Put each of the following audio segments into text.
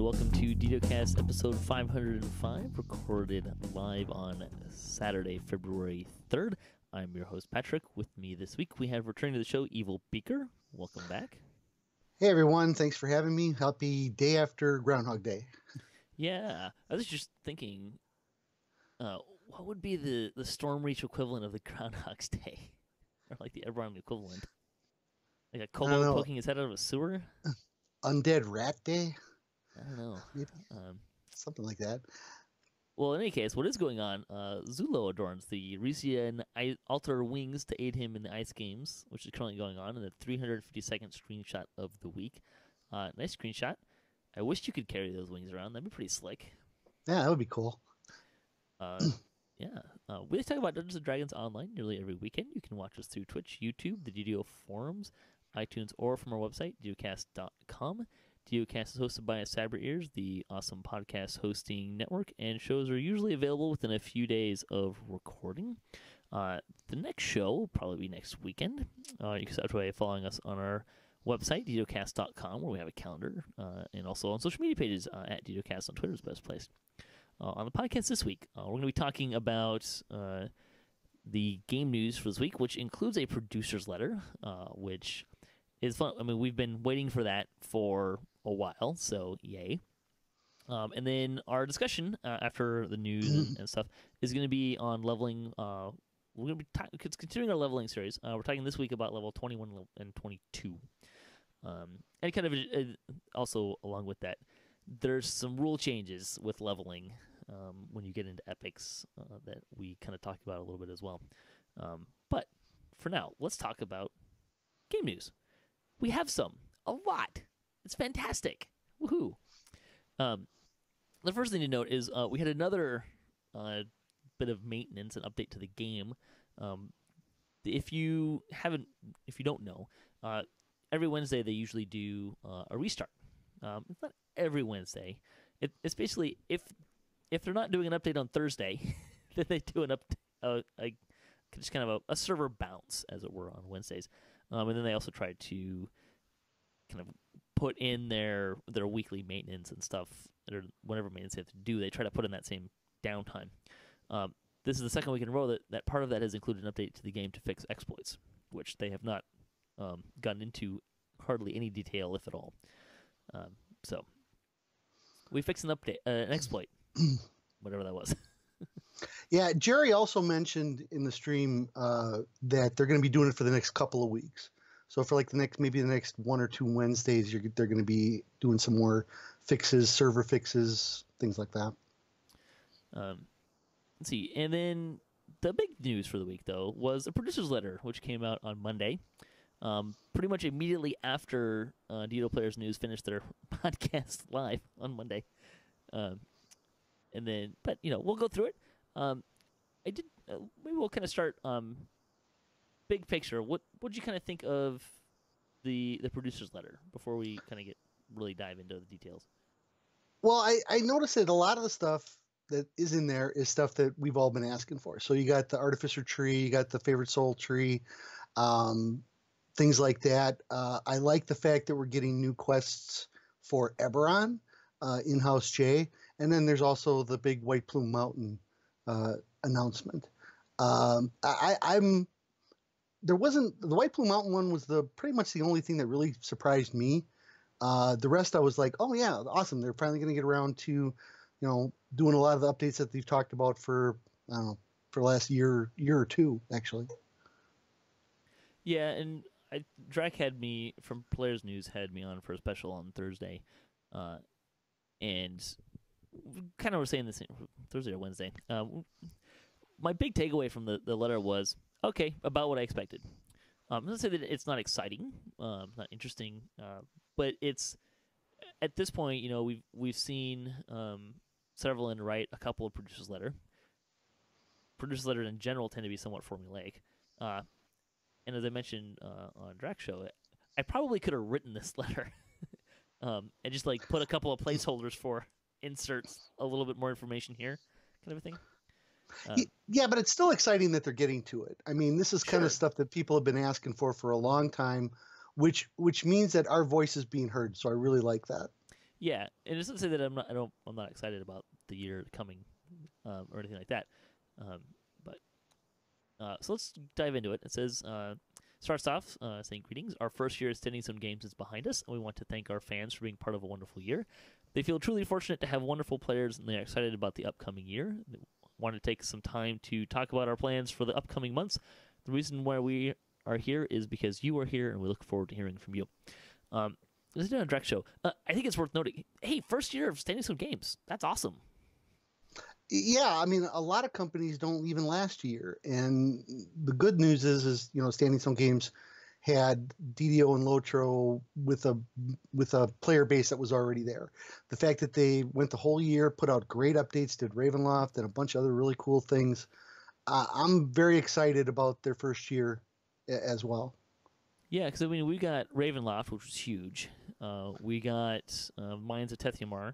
welcome to DDOCast episode 505, recorded live on Saturday, February 3rd. I'm your host, Patrick. With me this week, we have returning to the show, Evilbeeker. Welcome back. Hey, everyone. Thanks for having me. Happy day after Groundhog Day. Yeah, I was just thinking, what would be the Storm Reach equivalent of the Groundhog's Day? Or like the Eberron equivalent? Like a kobold poking his head out of a sewer? Undead Rat Day? I don't know. Maybe. Something like that. Well, in any case, what is going on? Zulo adorns the Resian altar wings to aid him in the ice games, which is currently going on in the 350-second screenshot of the week. Nice screenshot. I wish you could carry those wings around. That'd be pretty slick. Yeah, that would be cool. Yeah. We talk about Dungeons & Dragons online nearly every weekend. You can watch us through Twitch, YouTube, the DDO forums, iTunes, or from our website, DDOCast.com. DDOCast is hosted by Cyber Ears, the awesome podcast hosting network, and shows are usually available within a few days of recording. The next show will probably be next weekend. You can start by following us on our website, DDOCast.com, where we have a calendar, and also on social media pages at DDOCast on Twitter is the best place. On the podcast this week, we're going to be talking about the game news for this week, which includes a producer's letter, which is fun. I mean, we've been waiting for that for a while, so yay. And then our discussion after the news and stuff is going to be on leveling. We're going to be continuing our leveling series. We're talking this week about level 21 and 22. And kind of also along with that, there's some rule changes with leveling when you get into epics that we kind of talk about a little bit as well. But for now, let's talk about game news. We have a lot. It's fantastic. Woohoo! The first thing to note is we had another bit of maintenance and update to the game. If you don't know, every Wednesday they usually do a restart. It's not every Wednesday. It's basically if they're not doing an update on Thursday, then they do an just kind of a server bounce, as it were, on Wednesdays. And then they also try to kind of put in their weekly maintenance and stuff, or whatever maintenance they have to do. They try to put in that same downtime. This is the second week in a row that part of that has included an update to the game to fix exploits, which they have not gotten into hardly any detail, if at all. So we fixed an exploit, whatever that was. Yeah, Jerry also mentioned in the stream that they're going to be doing it for the next couple of weeks. So for like the next 1 or 2 Wednesdays, they're going to be doing some more fixes, server fixes, things like that. Let's see. And then the big news for the week, though, was a producer's letter, which came out on Monday. Pretty much immediately after DDO Players News finished their podcast live on Monday. But we'll go through it. Maybe we'll kind of start big picture. What did you kind of think of the producer's letter before we kind of really dive into the details? Well, I noticed that a lot of the stuff that is in there is stuff that we've all been asking for. So you got the Artificer tree, you got the Favorite Soul tree, things like that. I like the fact that we're getting new quests for Eberron, in-house J, and then there's also the big White Plume Mountain announcement. The White Plume Mountain one was pretty much the only thing that really surprised me. The rest I was like, oh yeah, awesome. They're finally going to get around to, doing a lot of the updates that they've talked about for the last year or two, actually. Yeah, and Drac had me from Players News had me on for a special on Thursday, and kind of were saying the same Thursday or Wednesday. My big takeaway from the letter was okay, about what I expected. I'm not say that it's not exciting, not interesting, but it's at this point, we've seen several and write a couple of producers' letter. Producers' letters in general tend to be somewhat formulaic. And as I mentioned on Drac's show, I probably could have written this letter and just put a couple of placeholders for inserts, a little bit more information here, kind of a thing. Yeah, but it's still exciting that they're getting to it. I mean, this is kind of stuff that people have been asking for a long time, which means that our voice is being heard. So I really like that. Yeah, and it's not to say that I'm not excited about the year coming, or anything like that. Um, but so let's dive into it. It says, starts off saying, "Greetings. Our first year of Standing Stone Games is behind us, and we want to thank our fans for being part of a wonderful year. They feel truly fortunate to have wonderful players, and they are excited about the upcoming year. They want to take some time to talk about our plans for the upcoming months. The reason why we are here is because you are here, and we look forward to hearing from you." This is a direct show. I think it's worth noting. Hey, first year of Standing Stone Games. That's awesome. Yeah, I mean, a lot of companies don't even last a year, and the good news is Standing Stone Games had DDO and Lotro with a player base that was already there. The fact that they went the whole year, put out great updates, did Ravenloft and a bunch of other really cool things. I'm very excited about their first year as well. Yeah, because I mean, we got Ravenloft, which was huge. We got Mines of Tethymar.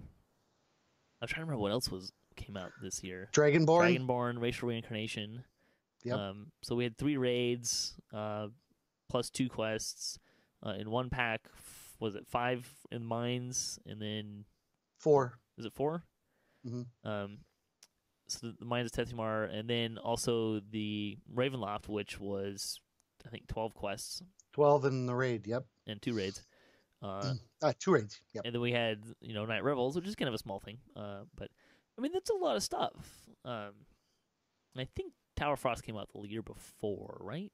I'm trying to remember what else came out this year. Dragonborn, Racial Reincarnation. Yep. So we had 3 raids, plus 2 quests. In one pack, was it 5 in Mines, and then 4? Is it 4? Mm-hmm. So the Mines of Tethymar, and then also the Ravenloft, which was, I think, 12 quests. 12 in the raid, yep. And 2 raids. 2 raids, yep. And then we had, Night Revels, which is kind of a small thing. But, I mean, that's a lot of stuff. I think Tower Frost came out the year before, right?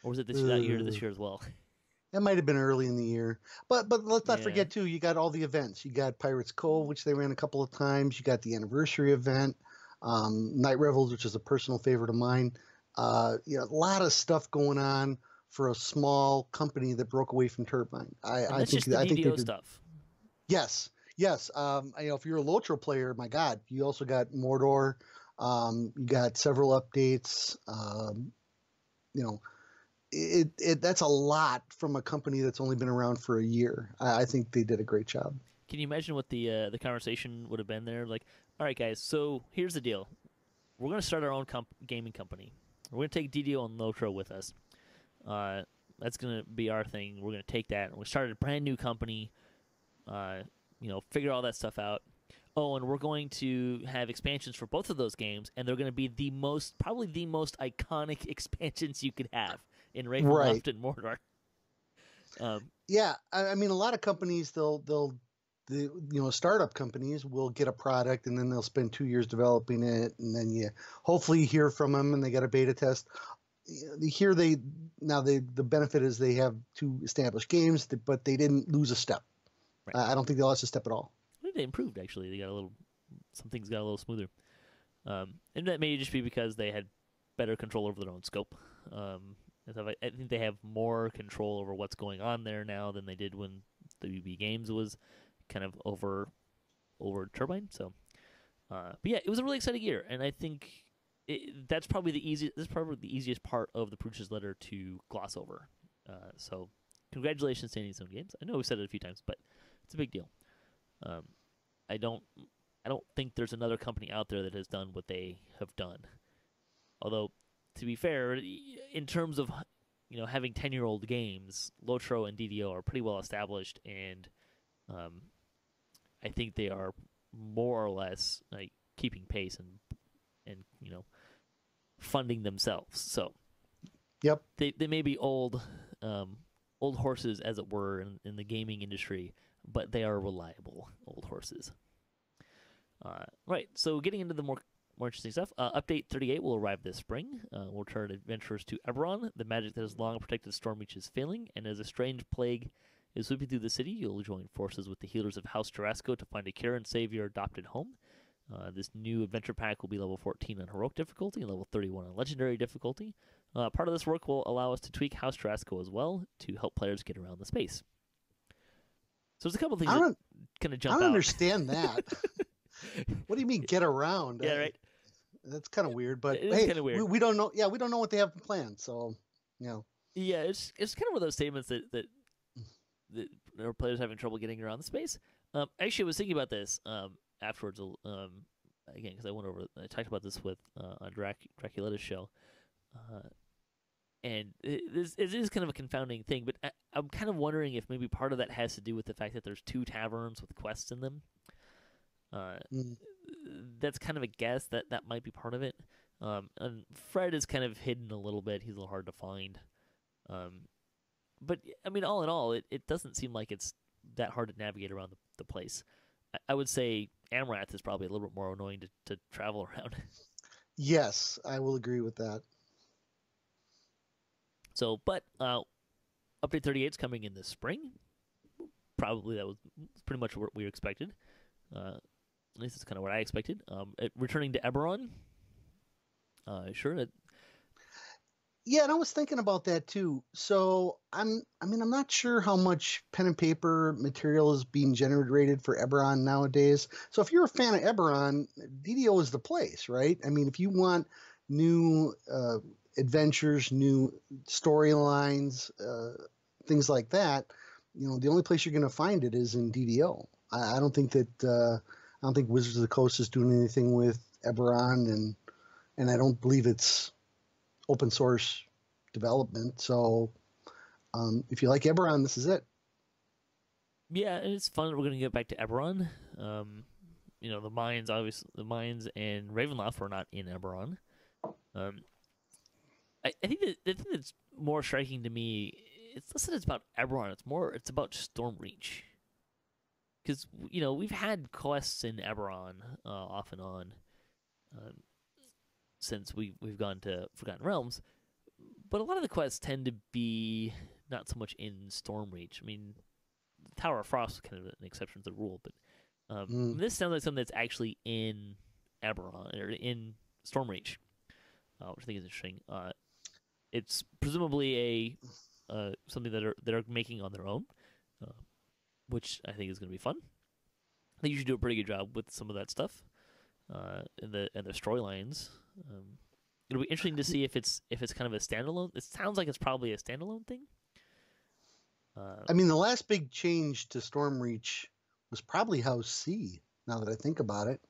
Or was it this year as well? That might have been early in the year. But let's not forget, too, you got all the events. You got Pirates Cove, which they ran a couple of times. You got the anniversary event. Night Revels, which is a personal favorite of mine. A lot of stuff going on for a small company that broke away from Turbine. I think the DDO stuff. Yes. If you're a Lotro player, my God, you also got Mordor. You got several updates. That's a lot from a company that's only been around for a year. I think they did a great job. Can you imagine what the conversation would have been there? Like, all right, guys, so here's the deal. We're going to start our own gaming company. We're going to take DDO and Lotro with us. That's going to be our thing. We're going to take that, and we started a brand new company, figure all that stuff out. Oh, and we're going to have expansions for both of those games, and they're going to be probably the most iconic expansions you could have in Ravenloft and Mordor. Yeah, I mean, a lot of companies, startup companies will get a product, and then they'll spend 2 years developing it, and then you hopefully hear from them, and they get a beta test. Here, the benefit is they have 2 established games, but they didn't lose a step. Right. I don't think they lost a step at all. I think they improved, actually. Some things got a little smoother. And that may just be because they had better control over their own scope. I think they have more control over what's going on there now than they did when WB Games was kind of over Turbine. So, but yeah, it was a really exciting year, and I think that's probably the easiest part of the Pruch's letter to gloss over. So, congratulations, Standing Stone Games. I know we've said it a few times, but it's a big deal. I don't think there's another company out there that has done what they have done. Although, to be fair, in terms of having 10-year-old games, Lotro and DDO are pretty well established, and I think they are more or less like keeping pace and funding themselves. So, yep, they may be old horses, as it were, in the gaming industry, but they are reliable old horses. Right, so getting into the more interesting stuff. Update 38 will arrive this spring. We'll turn adventurers to Eberron. The magic that has long protected Stormreach is failing, and as a strange plague is sweeping through the city, you'll join forces with the healers of House Tarasco to find a cure and save your adopted home. This new adventure pack will be level 14 on Heroic difficulty and level 31 on Legendary difficulty. Part of this work will allow us to tweak House Tarasco as well to help players get around the space. So there's a couple things that kind of jump out. I don't understand that. What do you mean get around? Yeah, right. That's kind of weird, but it is kind of weird. We don't know. Yeah, we don't know what they have planned. So, Yeah, it's kind of one of those statements that our players having trouble getting around the space. Actually, I was thinking about this afterwards. Again, because I talked about this with on Draculetta's show. And it is kind of a confounding thing, but I'm kind of wondering if maybe part of that has to do with the fact that there's 2 taverns with quests in them. Mm. That's kind of a guess that might be part of it. And Fred is kind of hidden a little bit. He's a little hard to find. But I mean, all in all, it doesn't seem like it's that hard to navigate around the place. I would say Amrath is probably a little bit more annoying to travel around. Yes, I will agree with that. So, but update 38 is coming in the spring. Probably that was pretty much what we expected. At least it's kind of what I expected. Returning to Eberron. Sure. Yeah, and I was thinking about that too. So I'm not sure how much pen and paper material is being generated for Eberron nowadays. So if you're a fan of Eberron, DDO is the place, right? I mean, if you want new adventures, new storylines, things like that, the only place you're going to find it is in DDO. I don't think Wizards of the Coast is doing anything with Eberron, and I don't believe it's open source development. So if you like Eberron, this is it. Yeah, and it's fun. We're going to get back to Eberron. The mines, obviously, the mines and Ravenloft were not in Eberron. I think the thing that's more striking to me, it's less that it's about Eberron. It's about Stormreach. Because we've had quests in Eberron off and on since we've gone to Forgotten Realms, but a lot of the quests tend to be not so much in Stormreach. I mean, Tower of Frost is kind of an exception to the rule, but this sounds like something that's actually in Eberron or in Stormreach, which I think is interesting. It's presumably something that they're making on their own, which I think is going to be fun. I think you should do a pretty good job with some of that stuff, and the storylines. It'll be interesting to see if it's kind of a standalone. It sounds like it's probably a standalone thing. I mean, the last big change to Stormreach was probably House C. Now that I think about it,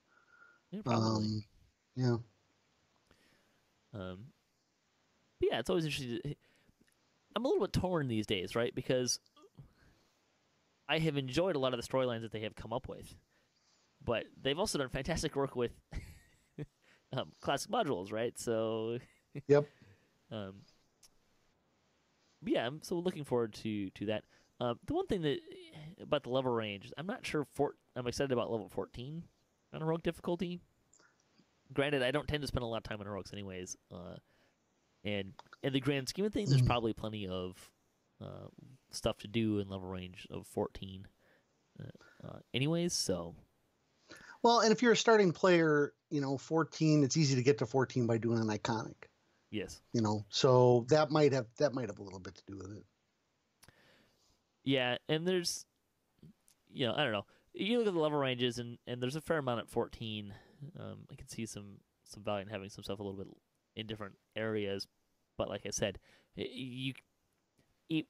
Yeah, probably. Yeah. But yeah, it's always interesting. I'm a little bit torn these days, right? Because I have enjoyed a lot of the storylines that they have come up with, but they've also done fantastic work with classic modules, right? So, Yep. Yeah, I'm so looking forward to that. The one thing that about the level range, I'm not sure. I'm excited about level 14 on heroic difficulty. Granted, I don't tend to spend a lot of time on heroics anyways, and in the grand scheme of things, there's probably plenty of stuff to do in level range of 14. Anyways, so. Well, and if you're a starting player, 14, it's easy to get to 14 by doing an iconic. Yes. So that might have a little bit to do with it. Yeah, and there's, I don't know. You look at the level ranges, and there's a fair amount at 14. I can see some value in having some stuff a little bit in different areas, but like I said,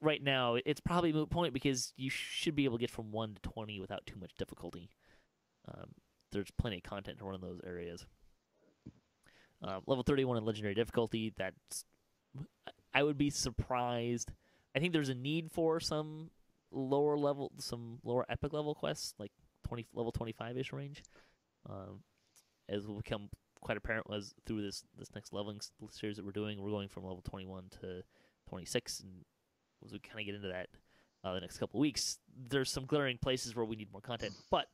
right now it's probably a moot point because you should be able to get from 1 to 20 without too much difficulty. There's plenty of content to run in those areas. Level 31 in legendary difficulty, I would be surprised. I think there's a need for some lower epic level quests, like level 25-ish range, as will become quite apparent was through this next leveling series that we're doing. We're going from level 21 to 26, and as we kind of get into that the next couple of weeks, there's some glaring places where we need more content. But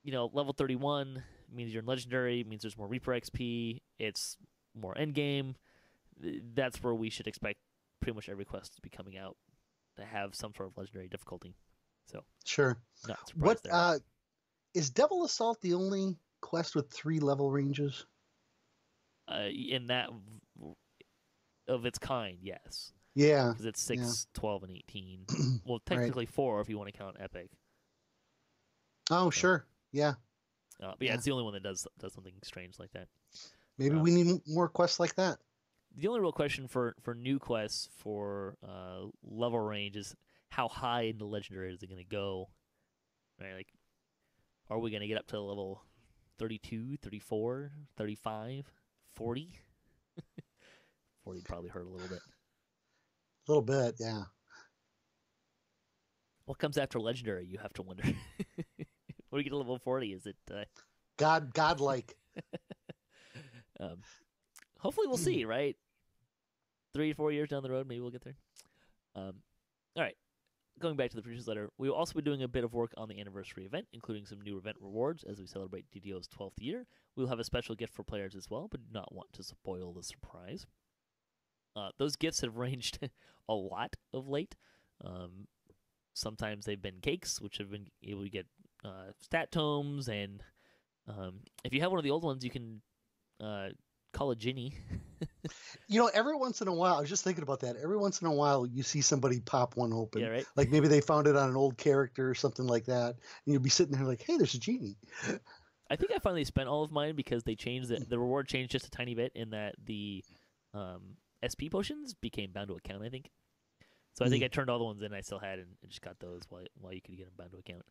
level 31 means you're in legendary, means there's more Reaper XP, it's more endgame. That's where we should expect pretty much every quest to be coming out to have some sort of legendary difficulty. So sure. Not surprised there. Is Devil Assault the only quest with 3 level ranges? In that of its kind, yes. Yeah. Because it's 6, 12, and 18. Well, technically 4 if you want to count Epic. Oh, sure. Yeah. But yeah, it's the only one that does something strange like that. Maybe we need more quests like that. The only real question for new quests for level range is how high into legendary is it going to go? Right? Like, are we going to get up to level 32, 34, 35, 40 40 probably hurt a little bit. A little bit, yeah. What comes after legendary? You have to wonder. When you get to level 40, is it godlike? Hopefully, we'll see. Right, 3 to 4 years down the road, maybe we'll get there. All right. Going back to the producer's letter, we will also be doing a bit of work on the anniversary event, including some new event rewards as we celebrate DDO's 12th year. We will have a special gift for players as well, but do not want to spoil the surprise. Those gifts have ranged a lot of late. Sometimes they've been cakes, which have been able to get stat tomes, and if you have one of the old ones, you can call a Ginny. Every once in a while, I was just thinking about that. Every once in a while, you see somebody pop one open. Yeah, right? Like maybe they found it on an old character or something like that. And you'll be sitting there like, hey, there's a genie. I think I finally spent all of mine because they changed the reward changed just a tiny bit in that the SP potions became bound to account, I think. So I think I turned all the ones in I still had and just got those while you could get them bound to account.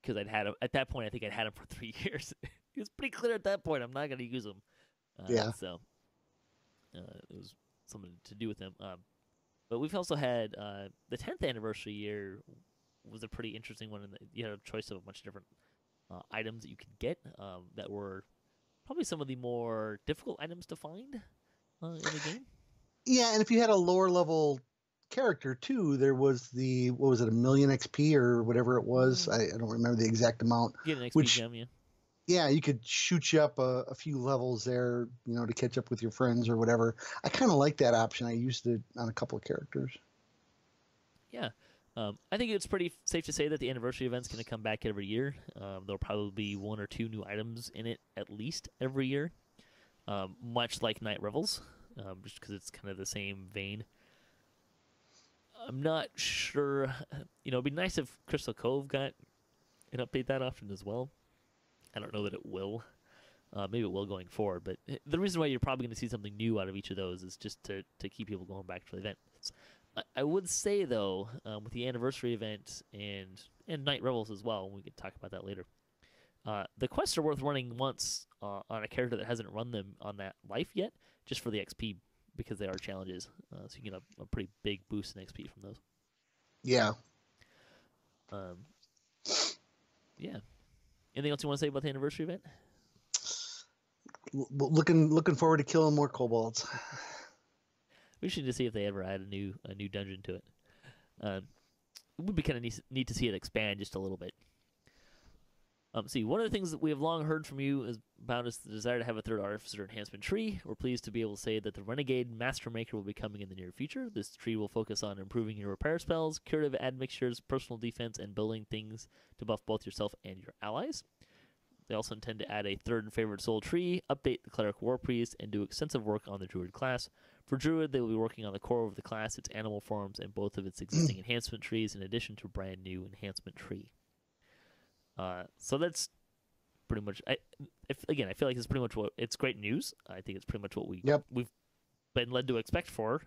Because I'd had them, at that point, I think I'd had them for 3 years. It was pretty clear at that point I'm not going to use them. So it was something to do with them. But we've also had the 10th anniversary year was a pretty interesting one. You had a choice of a bunch of different items that you could get that were probably some of the more difficult items to find in the game. Yeah, and if you had a lower level character too, there was what was it, 1,000,000 XP or whatever it was. I don't remember the exact amount. Get an XP gem, yeah. Yeah, you could shoot you up a few levels there, to catch up with your friends or whatever. I kind of like that option. I used it on a couple of characters. Yeah. I think it's pretty safe to say that the anniversary event's going to come back every year. There'll probably be 1 or 2 new items in it at least every year, much like Night Revels, just because it's kind of the same vein. I'm not sure. It'd be nice if Crystal Cove got an update that often as well. I don't know that it will. Maybe it will going forward, but the reason why you're probably going to see something new out of each of those is just to keep people going back to the event. I would say, though, with the anniversary event and Night Revels as well, and we can talk about that later, the quests are worth running once on a character that hasn't run them on that life yet, just for the XP, because they are challenges. So you get a pretty big boost in XP from those. Yeah. Yeah. Anything else you want to say about the anniversary event? Looking forward to killing more kobolds. We should just see if they ever add a new dungeon to it. It would be kind of neat to see it expand just a little bit. See, one of the things that we have long heard from you is about is the desire to have a third artificer enhancement tree. We're pleased to be able to say that the Renegade Master Maker will be coming in the near future. This tree will focus on improving your repair spells, curative admixtures, personal defense, and building things to buff both yourself and your allies. They also intend to add a third and favorite soul tree, update the Cleric War Priest, and do extensive work on the Druid class. For Druid, they will be working on the core of the class, its animal forms, and both of its existing enhancement trees, in addition to a brand new enhancement tree. So that's pretty much. I feel like it's pretty much it's great news. I think it's pretty much what we've been led to expect for.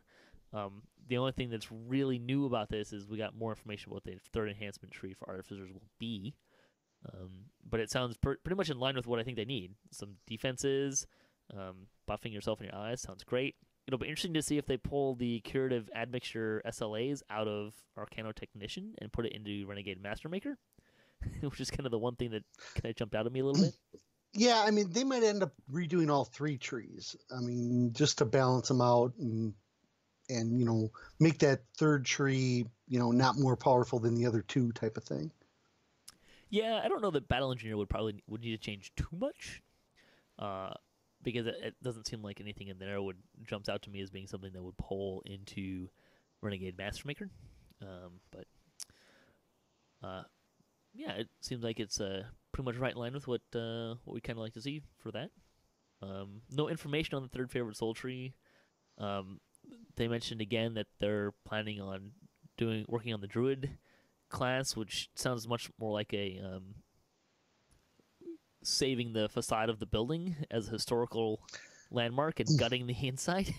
The only thing that's really new about this is we got more information about what the third enhancement tree for artificers will be. But it sounds pretty much in line with what I think they need. Some defenses, buffing yourself and your allies sounds great. It'll be interesting to see if they pull the curative admixture SLAs out of Arcano Technician and put it into Renegade Master Maker, which is kind of the one thing that kind of jumped out at me a little bit. Yeah, I mean, they might end up redoing all 3 trees. I mean, just to balance them out and make that third tree, not more powerful than the other 2 type of thing. Yeah, I don't know that Battle Engineer would need to change too much, because it doesn't seem like anything in there jumps out to me as being something that would pull into Renegade Master Maker. Yeah, it seems like it's pretty much right in line with what we kind of like to see for that. No information on the third favorite soul tree. They mentioned again that they're planning on working on the Druid class, which sounds much more like a saving the facade of the building as a historical landmark and gutting the inside.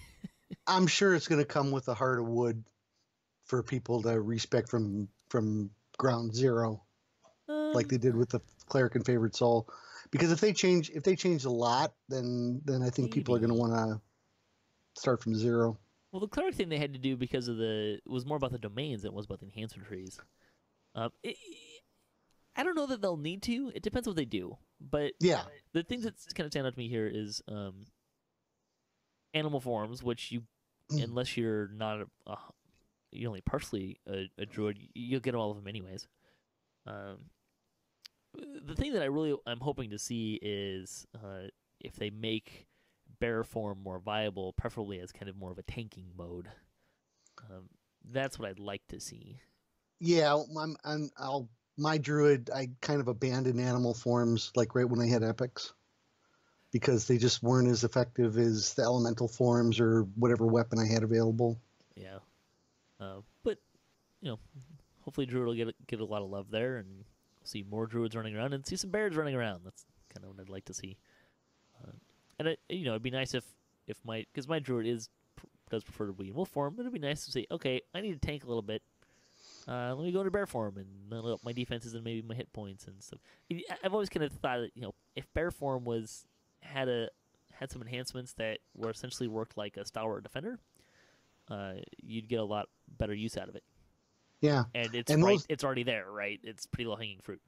I'm sure it's going to come with a heart of wood for people to respect from ground zero, like they did with the Cleric and Favorite Soul. Because if they change a lot, then I think people are going to want to start from zero. Well, the cleric thing they had to do because of it was more about the domains than it was about the enhancement trees. It, I don't know that they'll need to. It depends what they do. But Yeah. the things that kind of stand out to me here is animal forms, which unless you're not you're only partially a druid, you'll get all of them anyways. The thing that I'm hoping to see is if they make bear form more viable, preferably as kind of more of a tanking mode. That's what I'd like to see. Yeah, my druid, I kind of abandoned animal forms like right when I had epics because they just weren't as effective as the elemental forms or whatever weapon I had available. Yeah, but hopefully druid will get a lot of love there, and we'll see more druids running around and see some bears running around. That's kind of what I'd like to see. And it'd be nice if because my druid does prefer to be in wolf form, but it'd be nice to say, okay, I need to tank a little bit. Let me go into bear form and level up my defenses and maybe my hit points and stuff. I've always kind of thought that if bear form had some enhancements that were essentially worked like a stalwart defender, you'd get a lot better use out of it. Yeah, and it's already there, right? It's pretty low hanging fruit.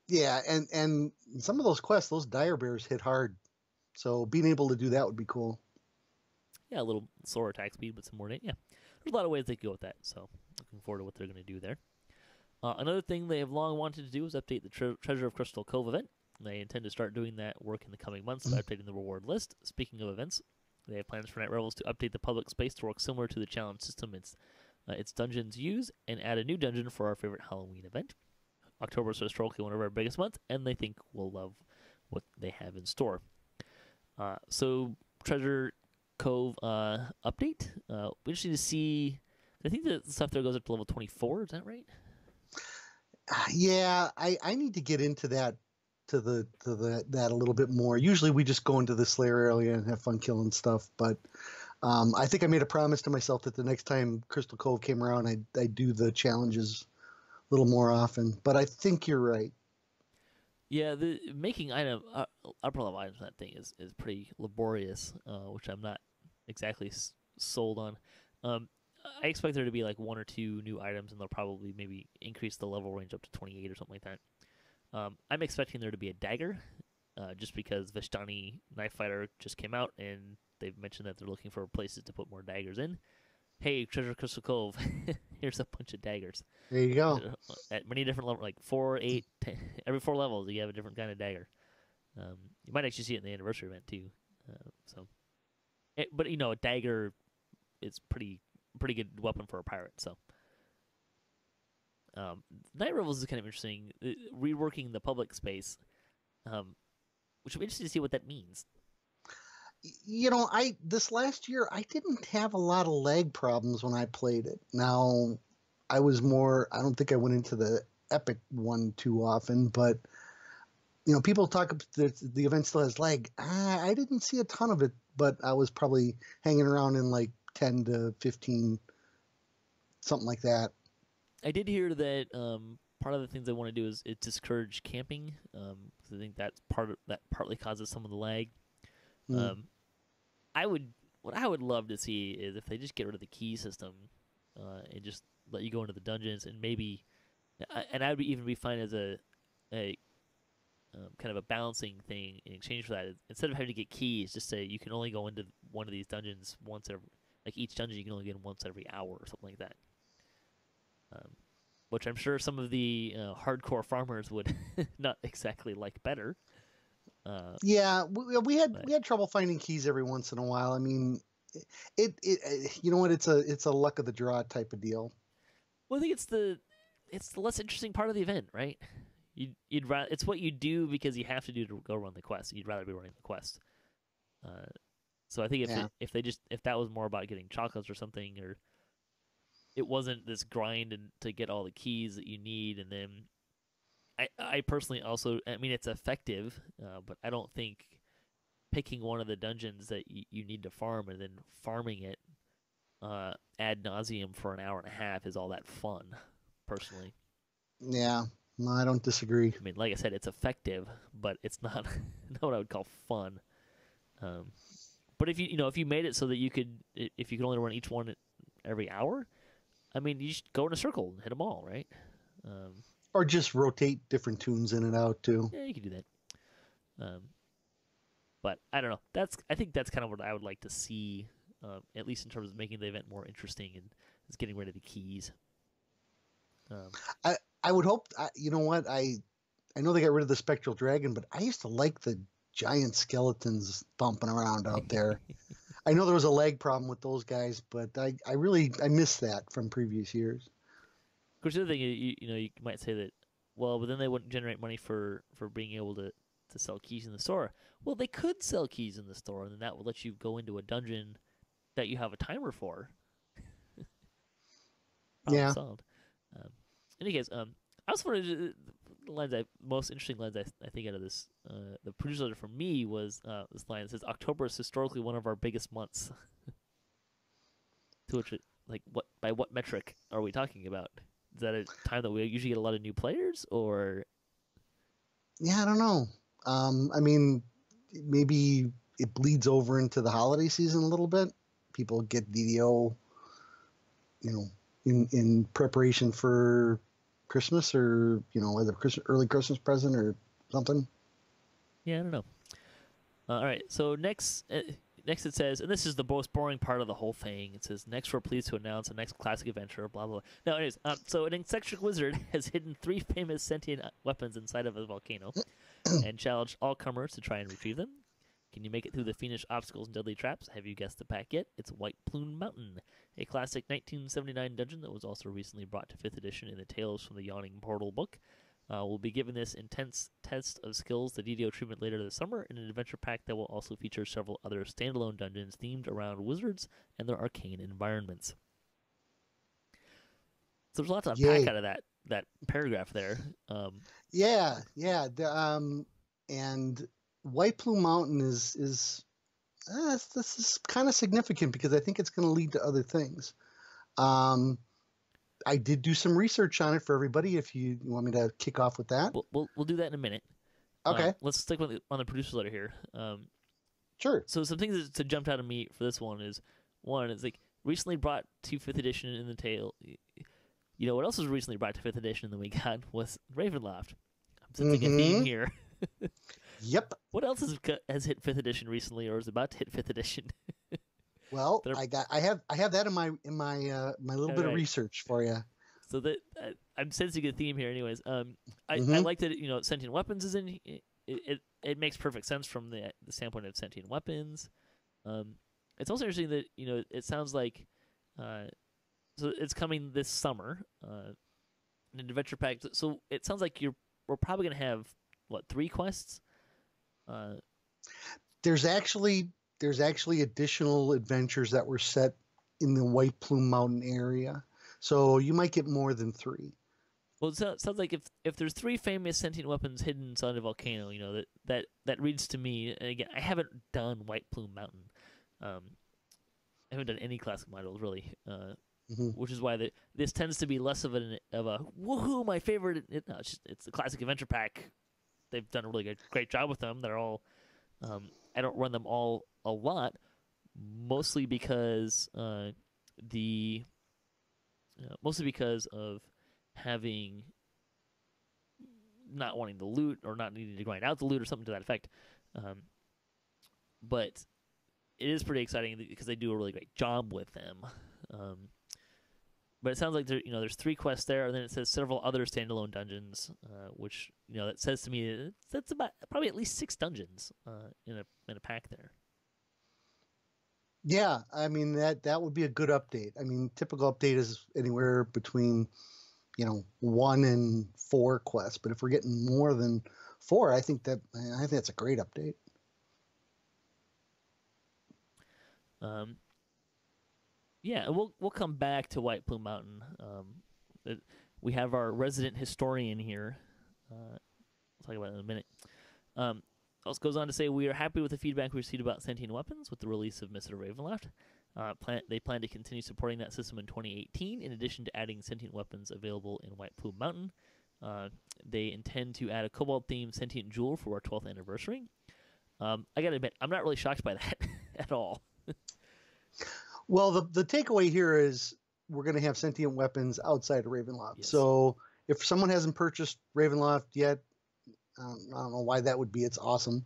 Yeah, and some of those quests, those dire bears hit hard, so being able to do that would be cool. Yeah, a little slower attack speed, but some more. Yeah, there's a lot of ways they could go with that. So looking forward to what they're going to do there. Another thing they have long wanted to do is update the Treasure of Crystal Cove event. They intend to start doing that work in the coming months by updating the reward list. Speaking of events, they have plans for Night Revels to update the public space to work similar to the challenge system its dungeons use, and add a new dungeon for our favorite Halloween event. October is historically one of our biggest months, and they think we'll love what they have in store. So Treasure Cove update. We're interested to see. I think the stuff there goes up to level 24. Is that right? Yeah, I need to get into that that a little bit more. Usually we just go into the Slayer area and have fun killing stuff, but I think I made a promise to myself that the next time Crystal Cove came around, I'd do the challenges a little more often. But I think you're right. Yeah, the making upper level items that thing is pretty laborious, which I'm not exactly sold on. I expect there to be like one or two new items, and they'll probably maybe increase the level range up to 28 or something like that. I'm expecting there to be a dagger, just because Vistani Knife Fighter just came out, and they've mentioned that they're looking for places to put more daggers in. Hey, Treasure Crystal Cove, here's a bunch of daggers. There you go. At many different levels, like 4, 8, 10, every 4 levels, you have a different kind of dagger. You might actually see it in the anniversary event too. But a dagger is pretty good weapon for a pirate. So, Night Revels is kind of interesting. Reworking the public space, which will be interesting to see what that means. This last year I didn't have a lot of lag problems when I played it. Now, I don't think I went into the epic one too often, but people talk about the event still has lag. I didn't see a ton of it, but I was probably hanging around in like 10 to 15, something like that. I did hear that part of the things they want to do is discourage camping. I think that partly causes some of the lag. What I would love to see is if they just get rid of the key system and just let you go into the dungeons, and maybe, and I would even be fine as a kind of a balancing thing in exchange for that. Instead of having to get keys, just say you can only go into one of these dungeons once every, like each dungeon you can only get in once every hour or something like that. Which I'm sure some of the hardcore farmers would not exactly like better. Yeah, we had trouble finding keys every once in a while. I mean, it you know what? It's a luck of the draw type of deal. Well, I think it's the less interesting part of the event, right? You'd rather, it's what you do because you have to do to go run the quest. You'd rather be running the quest. So I think if that was more about getting chocolates or something, or it wasn't this grind to get all the keys that you need, and then I personally also, I mean, it's effective, but I don't think picking one of the dungeons that you need to farm and then farming it ad nauseum for an hour and a half is all that fun, personally. Yeah, no, I don't disagree. I mean, like I said, it's effective, but it's not what I would call fun. But But if if you made it so that if you could only run each one every hour, I mean, you just go in a circle and hit them all, right? Or just rotate different tunes in and out too. Yeah, you could do that. But I don't know. I think that's kind of what I would like to see, at least in terms of making the event more interesting and is getting rid of the keys. I would hope. You know what? I know they got rid of the spectral dragon, but I used to like the giant skeletons thumping around out there. I know there was a lag problem with those guys, but I miss that from previous years. Of course, the other thing you might say that, well, but then they wouldn't generate money for being able to sell keys in the store. Well, they could sell keys in the store, and then that would let you go into a dungeon that you have a timer for. Yeah. Solved. In any case, I also wanted the most interesting lines I think out of this, the producer letter for me was this line that says, "October is historically one of our biggest months." To which, by what metric are we talking about? Is that a time that we usually get a lot of new players, or? Yeah, I don't know. I mean, maybe it bleeds over into the holiday season a little bit. People get DDO, in preparation for Christmas, or whether early Christmas present or something. Yeah, I don't know. All right, so next it says, and this is the most boring part of the whole thing. It says, "Next, we're pleased to announce the next classic adventure." Blah blah. Blah. No, anyways, so an eccentric wizard has hidden 3 famous sentient weapons inside of a volcano, and challenged all comers to try and retrieve them. Can you make it through the fiendish obstacles and deadly traps? Have you guessed the pack yet? It's White Plume Mountain, a classic 1979 dungeon that was also recently brought to 5th edition in the Tales from the Yawning Portal book. We'll be given this intense test of skills, the DDO treatment later this summer, in an adventure pack that will also feature several other standalone dungeons themed around wizards and their arcane environments. So there's a lot to unpack out of that paragraph there. Yeah. And White Plume Mountain is this is kind of significant because I think it's going to lead to other things. I did do some research on it for everybody. If you want me to kick off with that, we'll do that in a minute. Okay. Let's stick on the producer letter here. Sure. So some things that jumped out of me for this one is like recently brought to 5th edition in the tale. You know what else was recently brought to 5th edition that we got was Ravenloft. I'm sensing a theme here. Yep. What else has hit 5th edition recently, or is about to hit 5th edition? Well, I have that in my little bit of research for you. So that I'm sensing a theme here. Anyways, I like that sentient weapons is in. It makes perfect sense from the standpoint of sentient weapons. It's also interesting that it sounds like so it's coming this summer, an adventure pack. So it sounds like we're probably gonna have 3 quests. There's actually additional adventures that were set in the White Plume Mountain area, so you might get more than 3. Well, it sounds like if there's 3 famous sentient weapons hidden inside a volcano, that reads to me. And again, I haven't done White Plume Mountain. I haven't done any classic modules really, which is why this tends to be less of a woohoo, my favorite. It's the classic adventure pack. They've done a really great job with them. They're all. I don't run them all a lot, mostly because of having not wanting the loot or not needing to grind out the loot or something to that effect. But it is pretty exciting because they do a really great job with them. But it sounds like there's 3 quests there, and then it says several other standalone dungeons, which that says to me that's about probably at least 6 dungeons in a pack there. Yeah, I mean that would be a good update. I mean, typical update is anywhere between 1 and 4 quests, but if we're getting more than 4, I think that's a great update. Yeah, we'll come back to White Plume Mountain. We have our resident historian here. We'll talk about it in a minute. Also goes on to say, we are happy with the feedback we received about sentient weapons with the release of Mr. Ravenloft. They plan to continue supporting that system in 2018, in addition to adding sentient weapons available in White Plume Mountain. They intend to add a Cobalt-themed sentient jewel for our 12th anniversary. I gotta admit, I'm not really shocked by that. at all. Well, the takeaway here is we're going to have sentient weapons outside of Ravenloft. Yes. So if someone hasn't purchased Ravenloft yet, I don't know why that would be. It's awesome.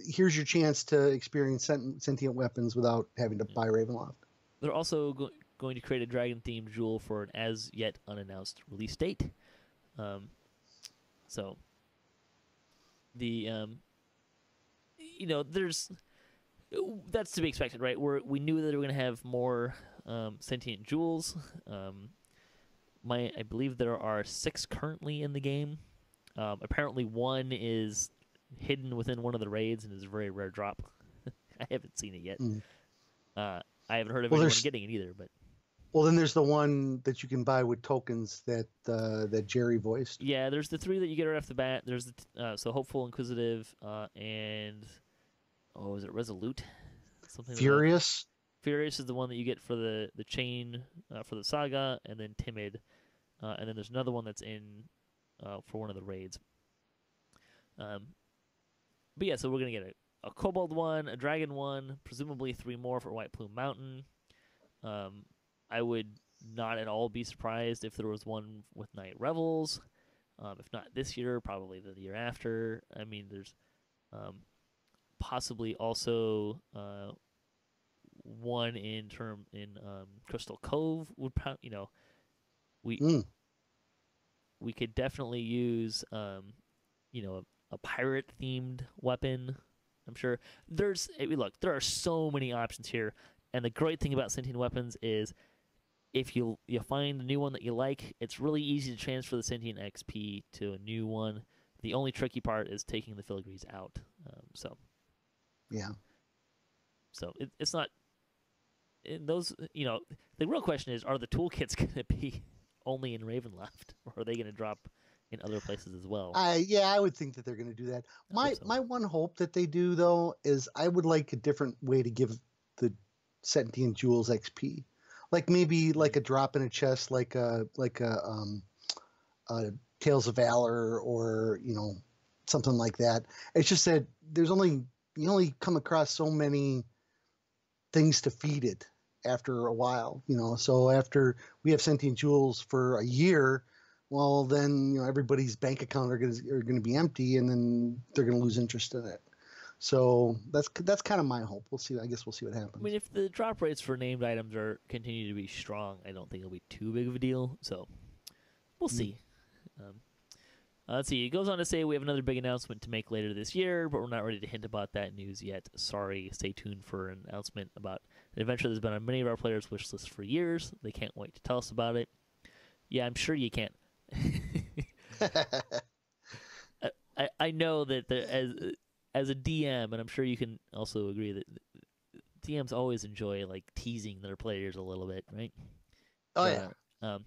Here's your chance to experience sentient weapons without having to buy Ravenloft. They're also going to create a dragon-themed jewel for an as-yet unannounced release date. So the there's that's to be expected, right? We knew that we were going to have more sentient jewels. I believe there are 6 currently in the game. Apparently, 1 is hidden within one of the raids and is a very rare drop. I haven't seen it yet. I haven't heard of anyone getting it either. But then there's the one that you can buy with tokens that Jerry voiced. Yeah, there's the 3 that you get right off the bat. There's the so Hopeful, Inquisitive, and is it Resolute? Something Furious. Furious is the one that you get for the chain for the saga, and then Timid, and then there's another one that's in for one of the raids. But yeah, so we're gonna get a Kobold one, a Dragon one, presumably 3 more for White Plume Mountain. I would not at all be surprised if there was one with Night Revels. If not this year, probably the year after. I mean, there's possibly also one in Crystal Cove would probably, we could definitely use a pirate themed weapon. I'm sure there are so many options here, and the great thing about sentient weapons is if you find a new one that you like, it's really easy to transfer the sentient XP to a new one. The only tricky part is taking the filigrees out. Yeah. So it's not those. The real question is: are the toolkits going to be only in Ravenloft, or are they going to drop in other places as well? I would think that they're going to do that. My one hope that they do though is I would like a different way to give the sentient jewels XP, like maybe like a drop in a chest, like a Tales of Valor, or something like that. It's just that you only come across so many things to feed it after a while, so after we have sentient jewels for a year, well then everybody's bank account are going to be empty, and then they're going to lose interest in it. So that's kind of my hope. We'll see. I guess we'll see what happens. I mean, if the drop rates for named items continue to be strong, I don't think it'll be too big of a deal. So we'll see. Let's see. It goes on to say we have another big announcement to make later this year, but we're not ready to hint about that news yet. Sorry. Stay tuned for an announcement about an adventure that's been on many of our players' wish lists for years. They can't wait to tell us about it. Yeah, I'm sure you can't. I know that as a DM, and I'm sure you can also agree that DMs always enjoy teasing their players a little bit, right? Oh yeah.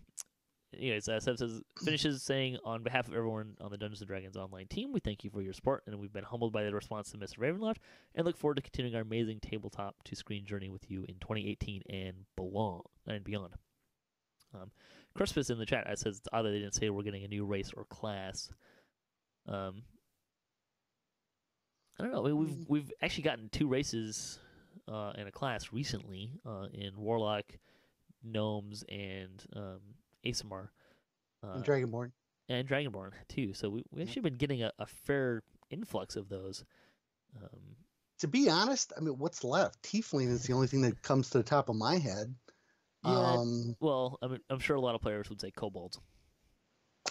Anyways, Seb finishes saying, on behalf of everyone on the Dungeons & Dragons online team, we thank you for your support, and we've been humbled by the response to Mr. Ravenloft, and look forward to continuing our amazing tabletop-to-screen journey with you in 2018 and beyond. Crispus in the chat says it's odd that they didn't say we're getting a new race or class. I don't know. I mean, we've actually gotten 2 races and a class recently in Warlock, Gnomes, and Aasimar. And Dragonborn. And Dragonborn, too. So we actually been getting a fair influx of those. To be honest, I mean, what's left? Tiefling is the only thing that comes to the top of my head. Yeah, well, I mean, I'm sure a lot of players would say kobolds.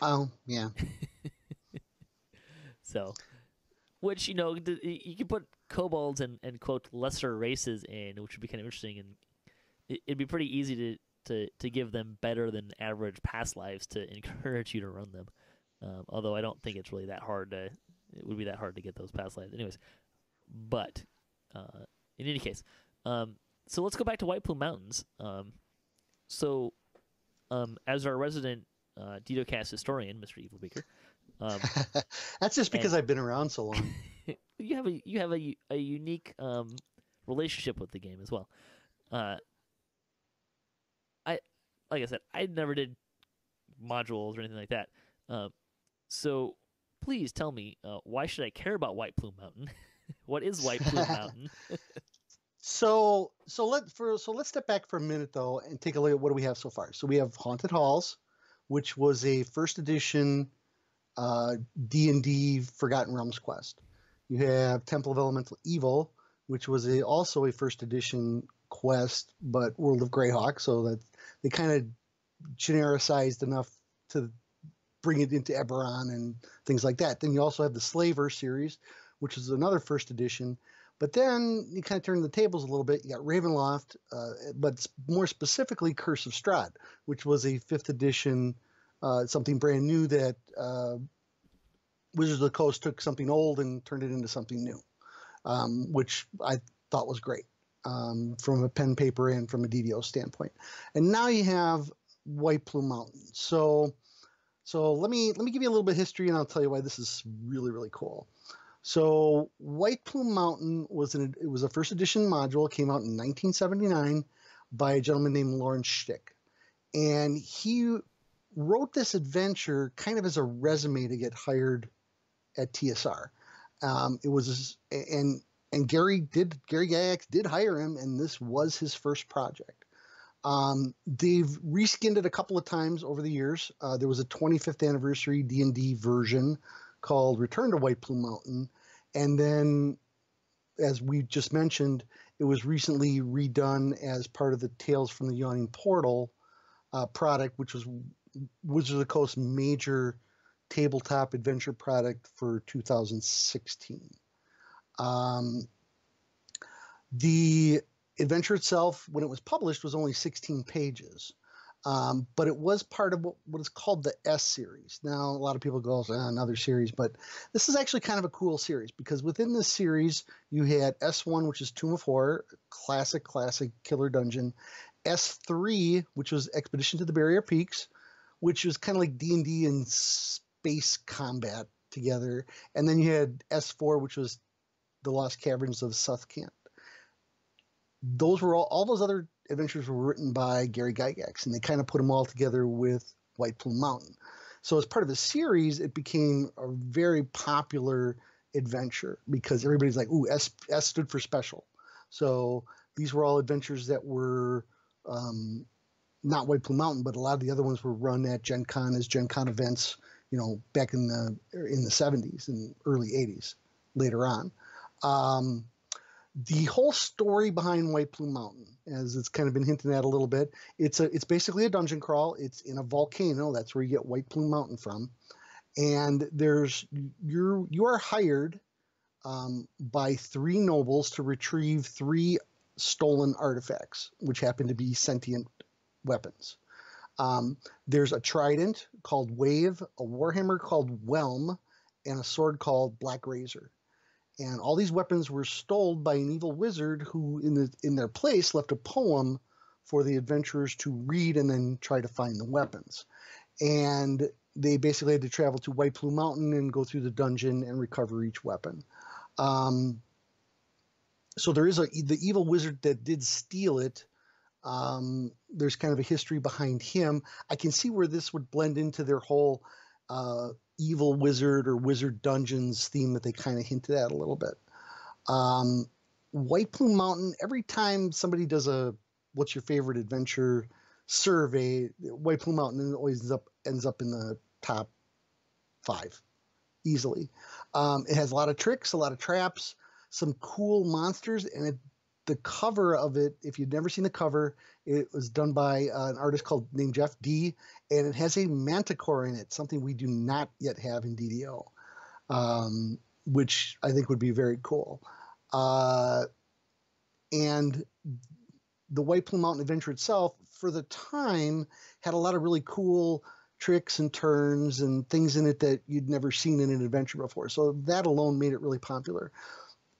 Oh, yeah. So, which, you can put kobolds and quote, lesser races in, which would be kind of interesting, and it'd be pretty easy to give them better than average past lives to encourage you to run them. Although I don't think it's really that hard it would be that hard to get those past lives. Anyways, but in any case, so let's go back to White Plume Mountains. So, as our resident DDOCast historian, Mr. Evilbeeker, that's just because I've been around so long. you have a unique relationship with the game as well. Like I said, I never did modules or anything like that. So please tell me, why should I care about White Plume Mountain? What is White Plume Mountain? let's step back for a minute though and take a look at what do we have so far. So we have Haunted Halls, which was a first edition D&D Forgotten Realms quest. You have Temple of Elemental Evil, which was also a first edition quest, but World of Greyhawk, so that they kind of genericized enough to bring it into Eberron and things like that. Then you also have the Slaver series, which is another first edition. But then you kind of turn the tables a little bit. You got Ravenloft, but more specifically Curse of Strahd, which was a fifth edition, something brand new that Wizards of the Coast took something old and turned it into something new, which I thought was great from a pen, paper, and from a DDO standpoint. And now you have White Plume Mountain. So let me give you a little bit of history, and I'll tell you why this is really, really cool. So White Plume Mountain was a first edition module. It came out in 1979 by a gentleman named Lawrence Schtick, and he wrote this adventure kind of as a resume to get hired at TSR. It was and Gary Gygax did hire him, and this was his first project. They've reskinned it a couple of times over the years. There was a 25th anniversary D&D version called Return to White Plume Mountain. And then, as we just mentioned, it was recently redone as part of the Tales from the Yawning Portal product, which was Wizards of the Coast's major tabletop adventure product for 2016. The adventure itself, when it was published, was only 16 pages. But it was part of what is called the S series. Now, a lot of people go, another series, but this is actually kind of a cool series because within this series, you had S1, which is Tomb of Horror, classic killer dungeon. S3, which was Expedition to the Barrier Peaks, which was kind of like D&D and space combat together. And then you had S4, which was The Lost Caverns of Suthkant. Those were all those other adventures were written by Gary Gygax, and they kind of put them all together with White Plume Mountain. So as part of the series, it became a very popular adventure because everybody's like, ooh, S stood for special. So these were all adventures that were not White Plume Mountain, but a lot of the other ones were run at Gen Con as Gen Con events, back in the 70s and early 80s later on. The whole story behind White Plume Mountain, as it's kind of been hinted at a little bit, it's basically a dungeon crawl. It's in a volcano. That's where you get White Plume Mountain from. And you are hired by 3 nobles to retrieve 3 stolen artifacts, which happen to be sentient weapons. There's a trident called Wave, a warhammer called Whelm, and a sword called Black Razor. And all these weapons were stolen by an evil wizard who, in their place, left a poem for the adventurers to read and then try to find the weapons. And they basically had to travel to White Plume Mountain and go through the dungeon and recover each weapon. So there is the evil wizard that did steal it. There's kind of a history behind him. I can see where this would blend into their whole evil wizard or wizard dungeons theme that they kind of hinted at a little bit. White Plume Mountain, every time somebody does a what's your favorite adventure survey, White Plume Mountain always ends up in the top 5 easily. It has a lot of tricks, a lot of traps, some cool monsters, and the cover of it, if you've never seen the cover, it was done by an artist named Jeff D, and it has a manticore in it, something we do not yet have in DDO, which I think would be very cool. And the White Plume Mountain adventure itself, for the time, had a lot of really cool tricks and turns and things in it that you'd never seen in an adventure before. So that alone made it really popular.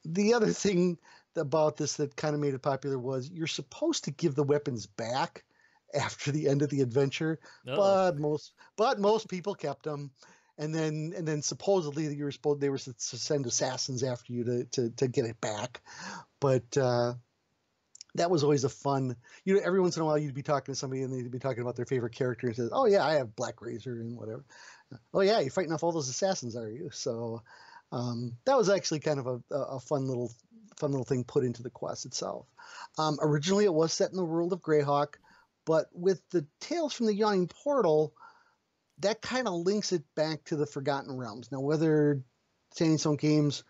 The other thing about this that kind of made it popular was you're supposed to give the weapons back after the end of the adventure, but most people kept them, and then supposedly they were to send assassins after you to get it back, but that was always a fun. Every once in a while you'd be talking to somebody and they'd be talking about their favorite character and says, "Oh yeah, I have Black Razor and whatever." "Oh yeah, you're fighting off all those assassins, are you?" So that was actually kind of a fun little fun little thing put into the quest itself. Originally, it was set in the world of Greyhawk, but with the Tales from the Yawning Portal, that kind of links it back to the Forgotten Realms. Now, whether Standing Stone Games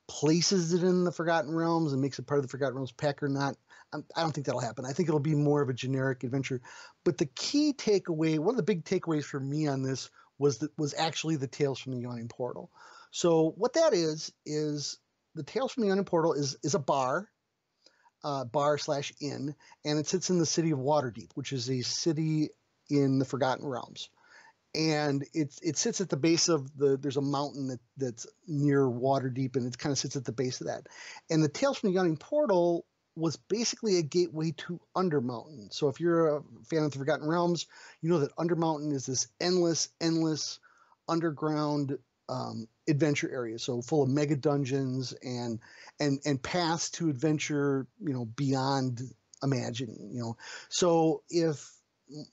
places it in the Forgotten Realms and makes it part of the Forgotten Realms pack or not, I don't think that'll happen. I think it'll be more of a generic adventure. But the key takeaway, one of the big takeaways for me on this was actually the Tales from the Yawning Portal. So what that is the Tales from the Yawning Portal is a bar / inn, and it sits in the city of Waterdeep, which is a city in the Forgotten Realms. And it sits at the base of there's a mountain that's near Waterdeep, and it kind of sits at the base of that. And the Tales from the Yawning Portal was basically a gateway to Undermountain. So if you're a fan of the Forgotten Realms, you know that Undermountain is this endless underground adventure area. So full of mega dungeons and paths to adventure, beyond imagining, So if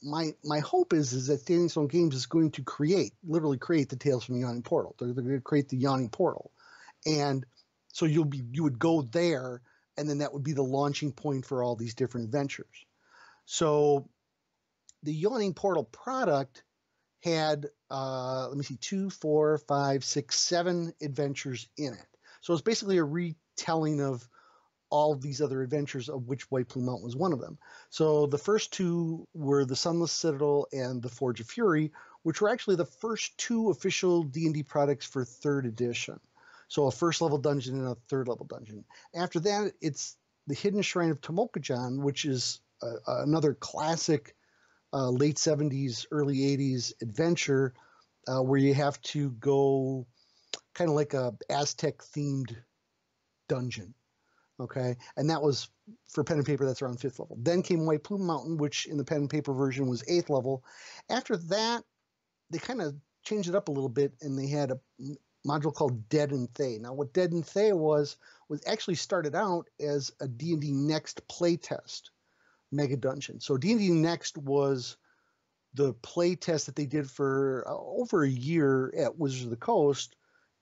my hope is that Standing Stone Games is going to literally create the Tales from the Yawning Portal. They're going to create the Yawning Portal. And so you would go there, and then that would be the launching point for all these different adventures. So the Yawning Portal product had, 2, 4, 5, 6, 7 adventures in it. So it's basically a retelling of all of these other adventures, of which White Plume Mountain was one of them. So the first two were the Sunless Citadel and the Forge of Fury, which were actually the first 2 official D&D products for 3rd edition. So a first level dungeon and a 3rd level dungeon. After that, it's the Hidden Shrine of Tomoka-Jan, which is another classic late 70s, early 80s adventure where you have to go kind of like a Aztec-themed dungeon. Okay, and that was for pen and paper. That's around 5th level. Then came White Plume Mountain, which in the pen and paper version was 8th level. After that, they kind of changed it up a little bit, and they had a module called Dead and Thay. Now, what Dead and Thay was actually started out as a D&D Next playtest mega dungeon. So D&D Next was the playtest that they did for over a year at Wizards of the Coast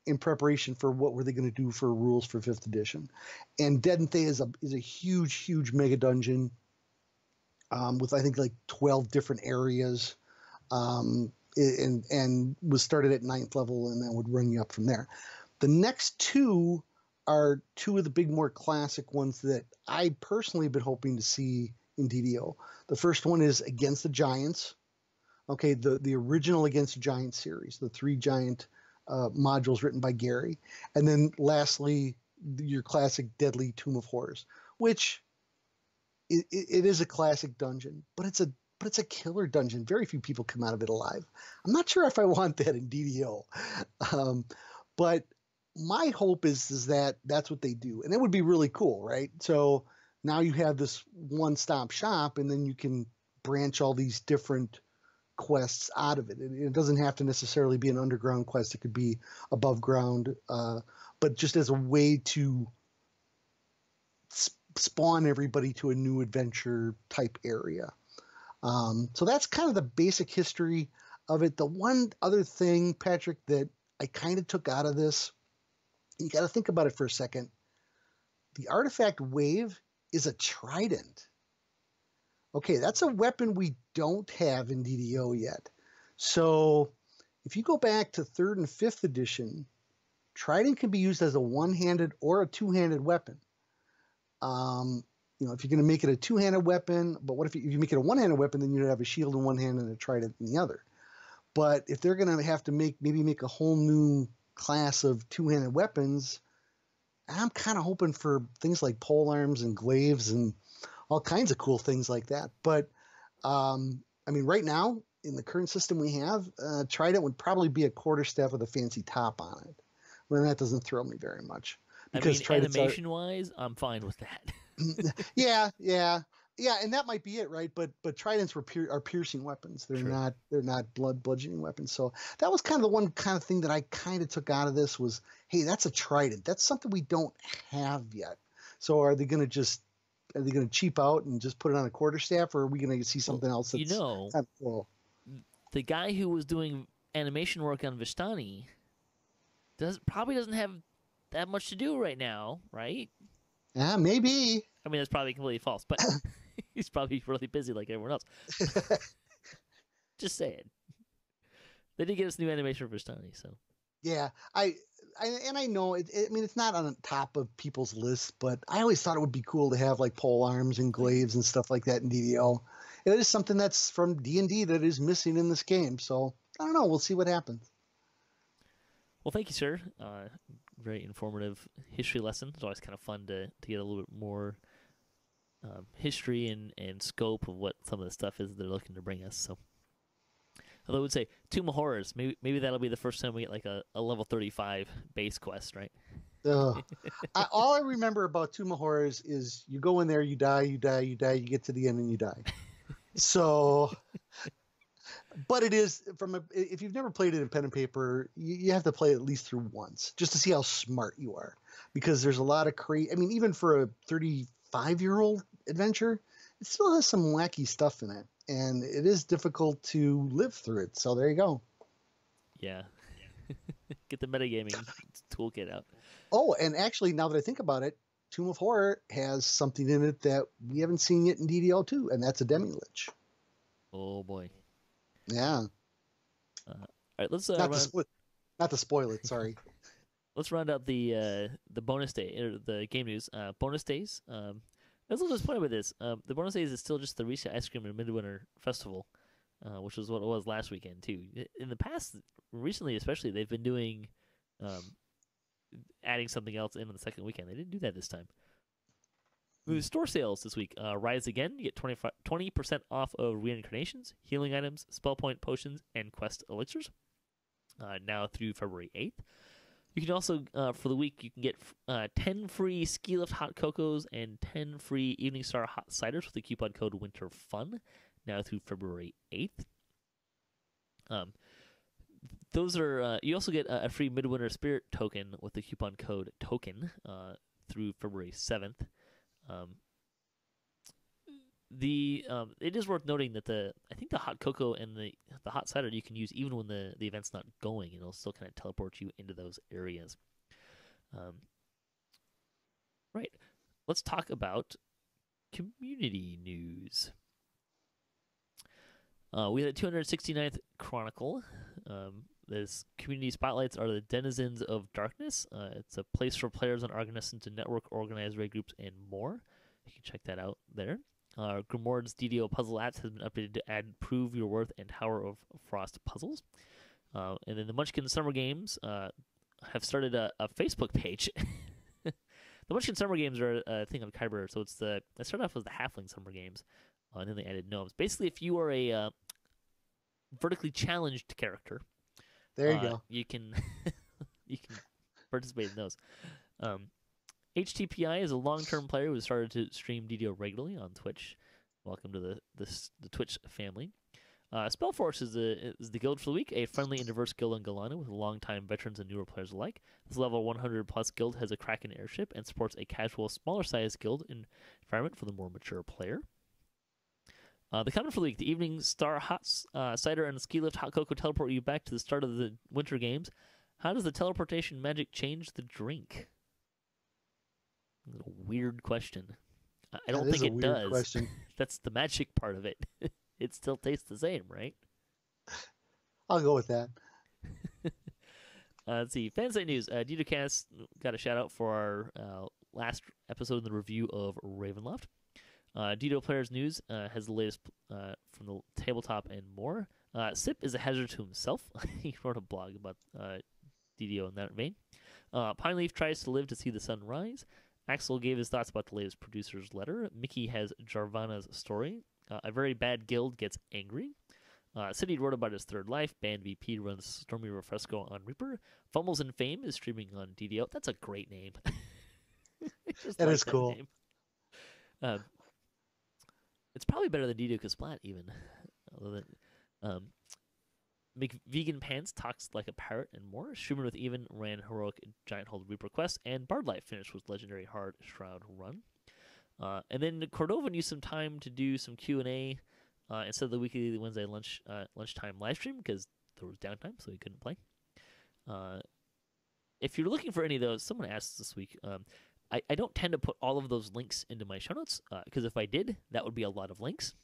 in preparation for what were they going to do for rules for 5th edition. And Dead and Thay is a huge mega dungeon with, I think, like 12 different areas, and was started at 9th level and then would run you up from there. The next 2 are 2 of the big, more classic ones that I personally have been hoping to see in DDO. The first one is Against the Giants. Okay, the original Against the Giants series, the 3 giant modules written by Gary. And then lastly, your classic Deadly Tomb of Horrors, which it is a classic dungeon, but it's a killer dungeon. Very few people come out of it alive. I'm not sure if I want that in DDO. But my hope is that that's what they do. And it would be really cool, right? So now you have this one-stop shop, and then you can branch all these different quests out of it. It doesn't have to necessarily be an underground quest. It could be above ground, but just as a way to spawn everybody to a new adventure type area. So that's kind of the basic history of it. The one other thing, Patrick, that I kind of took out of this, you got to think about it for a second. The artifact wave is a trident. Okay, that's a weapon we don't have in DDO yet. So if you go back to 3rd and 5th edition, trident can be used as a one-handed or a two-handed weapon. If you're going to make it a two-handed weapon, but what if you make it a one-handed weapon, then you'd have a shield in one hand and a trident in the other. But if they're going to have to make a whole new class of two-handed weapons, I'm kind of hoping for things like pole arms and glaives and all kinds of cool things like that. But right now in the current system we have, trident would probably be a quarterstaff with a fancy top on it. Well, that doesn't thrill me very much. Because animation-wise, I'm fine with that. yeah, and that might be it, right? But tridents are piercing weapons. They're not bludgeoning weapons. So that was kind of the one kind of thing that I kind of took out of this was, hey, that's a trident. That's something we don't have yet. So are they going to cheap out and just put it on a quarterstaff, or are we going to see something else? That's kind of cool? The guy who was doing animation work on Vistani probably doesn't have that much to do right now, right? Yeah, maybe. I mean, that's probably completely false, but he's probably really busy like everyone else. Just saying. They did get us new animation for Stony, so. Yeah, I know I mean, it's not on top of people's lists, but I always thought it would be cool to have like pole arms and glaives and stuff like that in DDO. It is something that's from D&D that is missing in this game. So I don't know. We'll see what happens. Well, thank you, sir. Very informative history lesson. It's always kind of fun to get a little bit more history and scope of what some of the stuff is they're looking to bring us. So, although I would say Tomb of Horrors, maybe that'll be the first time we get like a level 35 base quest, right? All I remember about Tomb of Horrors is you go in there, you die, you get to the end and you die. So, but it is if you've never played it in pen and paper, you have to play it at least through once just to see how smart you are, because there's a lot of I mean, even for a 35-year-old adventure, it still has some wacky stuff in it, and it is difficult to live through it. So there you go. Yeah. Get the metagaming toolkit out. Oh, and actually, now that I think about it, Tomb of Horror has something in it that we haven't seen yet in DDO 2, and that's a demi-lich. Oh boy. Yeah. All right, let's not to spoil it. Sorry. Let's round out the bonus day or the game news. Bonus days. I was a little disappointed with this. The bonus days is still just the Reset Ice Cream and Midwinter Festival, which was what it was last weekend too. In the past, recently especially, they've been doing adding something else in on the second weekend. They didn't do that this time. The store sales this week. Rise Again. You get 20% off of reincarnations, healing items, spell point potions, and quest elixirs. Now through February 8th. You can also, for the week, you can get 10 free Ski Lift Hot Cocos and 10 free Evening Star Hot Ciders with the coupon code WINTERFUN, now through February 8th. Those are, you also get a free Midwinter Spirit token with the coupon code TOKEN through February 7th. It is worth noting that I think the hot cocoa and the hot cider you can use even when the event's not going, and it'll still kind of teleport you into those areas. Right. Let's talk about community news. We had a 269th Chronicle. This community spotlights are the Denizens of Darkness. It's a place for players on Argonistan to network, organize raid groups, and more. You can check that out there. Grimoire's DDO puzzle apps has been updated to add Prove Your Worth and Tower of Frost puzzles. And then the Munchkin Summer Games have started a Facebook page. The Munchkin Summer Games are a thing on Kyber, so it started off as the Halfling Summer Games, and then they added gnomes. Basically, if you are a vertically challenged character, there you go. You can participate in those. HTPI is a long-term player who started to stream DDO regularly on Twitch. Welcome to the Twitch family. Spellforce is the guild for the week, a friendly and diverse guild in Galana with longtime veterans and newer players alike. This level 100-plus guild has a Kraken airship and supports a casual, smaller-sized guild environment for the more mature player. The comment for the week: the Evening Star Hot Cider and Ski Lift Hot Cocoa teleport you back to the start of the Winter Games. How does the teleportation magic change the drink? A weird question. I don't think it does. Question. That's the magic part of it. It still tastes the same, right? I'll go with that. Let's see. Fansite news. DDOCast got a shout out for our last episode in the review of Ravenloft. DDO Players News has the latest from the tabletop and more. Sip is a hazard to himself. He wrote a blog about DDO in that vein. Pineleaf tries to live to see the sun rise. Axel gave his thoughts about the latest producer's letter. Mickey has Jarvana's story. A very bad guild gets angry. City wrote about his third life. Band VP runs Stormy Refresco on Reaper. Fumbles in Fame is streaming on DDO. That's a great name. That is cool. It's probably better than DDO Kasplat even. McVegan Pants talks like a parrot and more. Schumann with Even ran heroic Giant Hold Reaper quest, and Bard Life finished with legendary Hard Shroud run. And then Cordovan used some time to do some Q&A instead of the weekly Wednesday lunchtime live stream because there was downtime, so he couldn't play. If you're looking for any of those, someone asked this week. I don't tend to put all of those links into my show notes because if I did, that would be a lot of links.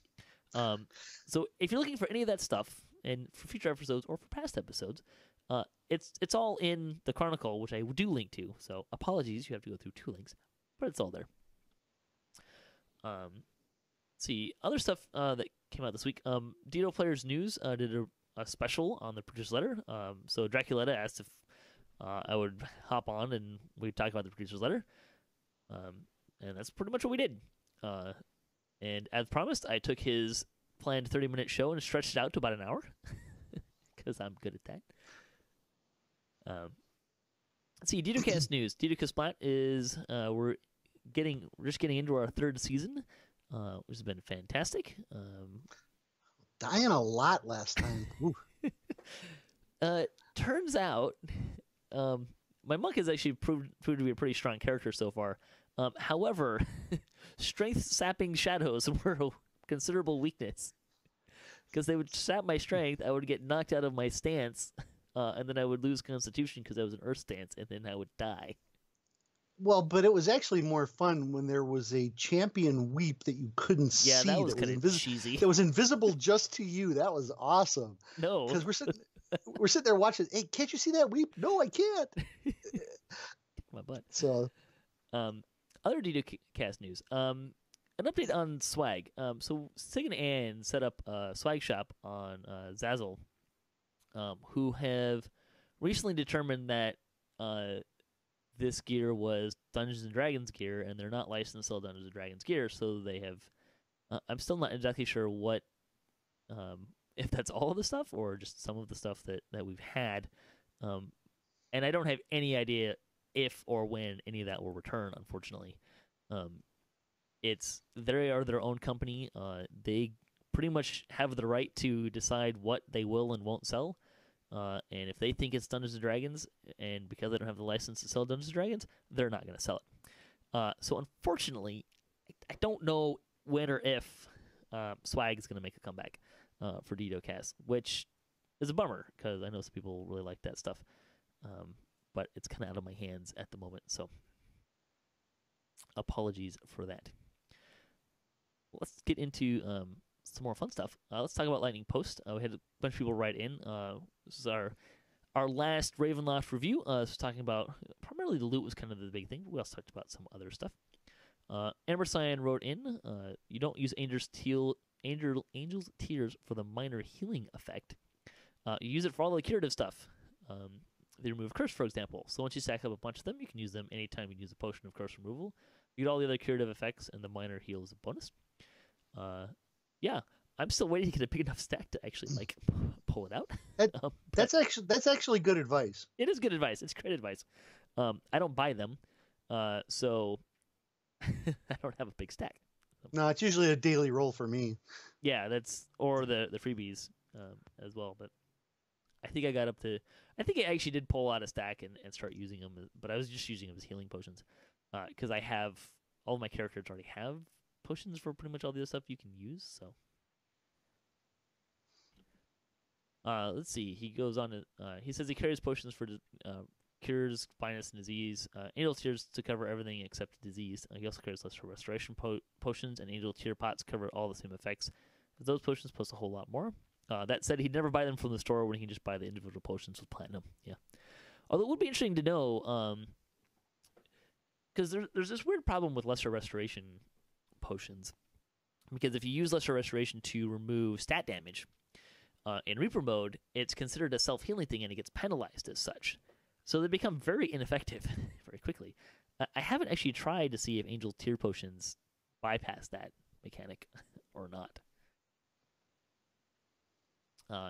So if you're looking for any of that stuff, and for future episodes or for past episodes, it's all in the Chronicle, which I do link to. So apologies, you have to go through 2 links, but it's all there. Let's see other stuff that came out this week. DDO Players News did a special on the producer's letter. So Draculetta asked if I would hop on and we'd talk about the producer's letter. And that's pretty much what we did. And as promised, I took his planned 30-minute show and stretched it out to about an hour because I'm good at that. Let's see, DDOCast news. DDOCast Splat is we're just getting into our 3rd season, which has been fantastic. Dying a lot last time. Turns out, my monk has actually proved to be a pretty strong character so far. However, strength sapping shadows were a considerable weakness because they would sap my strength. I would get knocked out of my stance, and then I would lose constitution because I was an earth stance, and then I would die. Well, but it was actually more fun when there was a champion weep that you couldn't see. Yeah, that was kind of cheesy. That was invisible just to you. That was awesome. No, because we're sitting there watching. Hey, can't you see that weep? No, I can't. My butt. So, other DDOCast news. An update on swag. So Sig and Ann set up a swag shop on Zazzle, who have recently determined that this gear was Dungeons and Dragons gear, and they're not licensed to sell Dungeons and Dragons gear, so they have. I'm still not exactly sure what, if that's all of the stuff or just some of the stuff that we've had, and I don't have any idea if or when any of that will return. Unfortunately, they are their own company. They pretty much have the right to decide what they will and won't sell. And if they think it's Dungeons & Dragons, and because they don't have the license to sell Dungeons & Dragons, they're not going to sell it. So unfortunately, I don't know when or if swag is going to make a comeback for DDOCast, which is a bummer because I know some people really like that stuff. But it's kind of out of my hands at the moment, so apologies for that. Let's get into some more fun stuff. Let's talk about Lightning Post. We had a bunch of people write in. This is our last Ravenloft review. This was talking about primarily the loot was kind of the big thing, but we also talked about some other stuff. Amber Cyan wrote in, you don't use Angel's Tears for the minor healing effect. You use it for all the curative stuff. They remove curse, for example. So once you stack up a bunch of them, you can use them anytime you use a potion of curse removal. You get all the other curative effects, and the minor heal is a bonus. Yeah, I'm still waiting to get a big enough stack to actually pull it out. That's actually good advice. It is good advice. It's great advice. I don't buy them, so I don't have a big stack. No, it's usually a daily roll for me. Yeah, or the freebies as well. But I think I got up to. I think I actually did pull out a stack and start using them, but I was just using them as healing potions because I have all of my characters already have potions for pretty much all the other stuff you can use. So let's see. He goes on to he says he carries potions for cures, blindness, and disease. Angel Tears to cover everything except disease. He also carries lesser restoration potions, and Angel Tear pots cover all the same effects. Those potions plus a whole lot more. That said, he'd never buy them from the store when he can just buy the individual potions with platinum. Yeah. Although it would be interesting to know, because there's this weird problem with lesser restoration potions. Because if you use lesser restoration to remove stat damage in Reaper mode, it's considered a self-healing thing and it gets penalized as such. So they become very ineffective very quickly. I haven't actually tried to see if Angel Tear potions bypass that mechanic or not.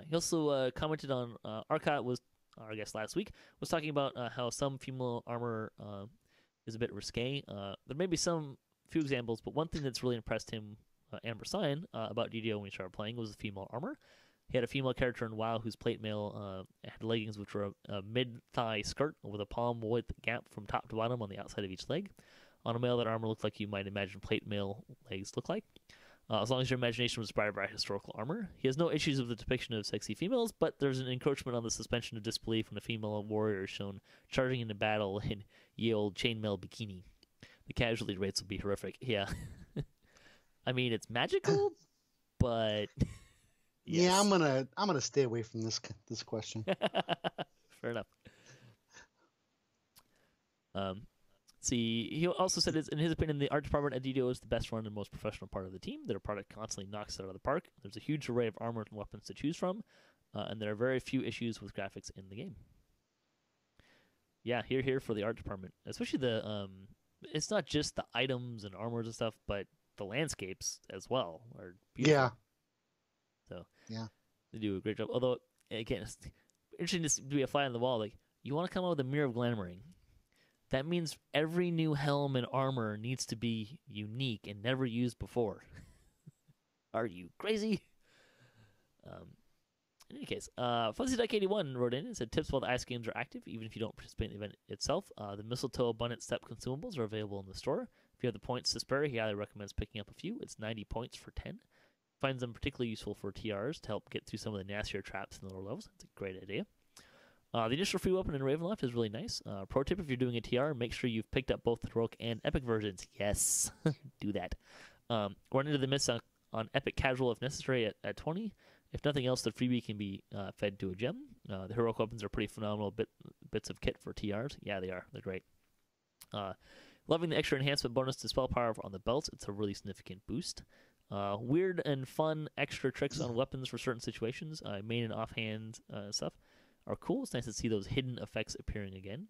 He also commented on Arcot was, our guest last week, was talking about how some female armor is a bit risque. There may be some few examples, but one thing that's really impressed him, Amber Cyan, about DDO when he started playing was the female armor. He had a female character in WoW whose plate mail had leggings which were a mid-thigh skirt with a palm-width gap from top to bottom on the outside of each leg. On a male, that armor looked like you might imagine plate mail legs look like. As long as your imagination was inspired by historical armor. He has no issues with the depiction of sexy females, but there's an encroachment on the suspension of disbelief when a female warrior is shown charging into battle in ye old chainmail bikini. The casualty rates will be horrific. Yeah. I mean, it's magical, but Yeah, yes. I'm gonna stay away from this question. Fair enough. See, he also said, in his opinion, the art department at DDO is the best run and most professional part of the team. Their product constantly knocks it out of the park. There's a huge array of armor and weapons to choose from, and there are very few issues with graphics in the game. Yeah, here for the art department, especially the it's not just the items and armors and stuff, but the landscapes as well are beautiful. Yeah. So yeah, they do a great job. Although again, it's interesting to be a fly on the wall. Like, you want to come out with a Mirror of Glamoring. That means every new helm and armor needs to be unique and never used before. Are you crazy? In any case, Fuzzy Duck 81 wrote in and said, tips while the ice games are active, even if you don't participate in the event itself. The Mistletoe Abundant Step consumables are available in the store. If you have the points to spare, he highly recommends picking up a few. It's 90 points for 10. Finds them particularly useful for TRs to help get through some of the nastier traps in the lower levels. It's a great idea. The initial free weapon in Ravenloft is really nice. Pro tip, if you're doing a TR, make sure you've picked up both the heroic and epic versions. Yes, do that. Run into the mists on epic casual if necessary at 20. If nothing else, the freebie can be fed to a gem. The heroic weapons are pretty phenomenal bits of kit for TRs. Yeah, they are. They're great. Loving the extra enhancement bonus to spell power on the belts. It's a really significant boost. Weird and fun extra tricks on weapons for certain situations, main and offhand stuff, are cool. It's nice to see those hidden effects appearing again.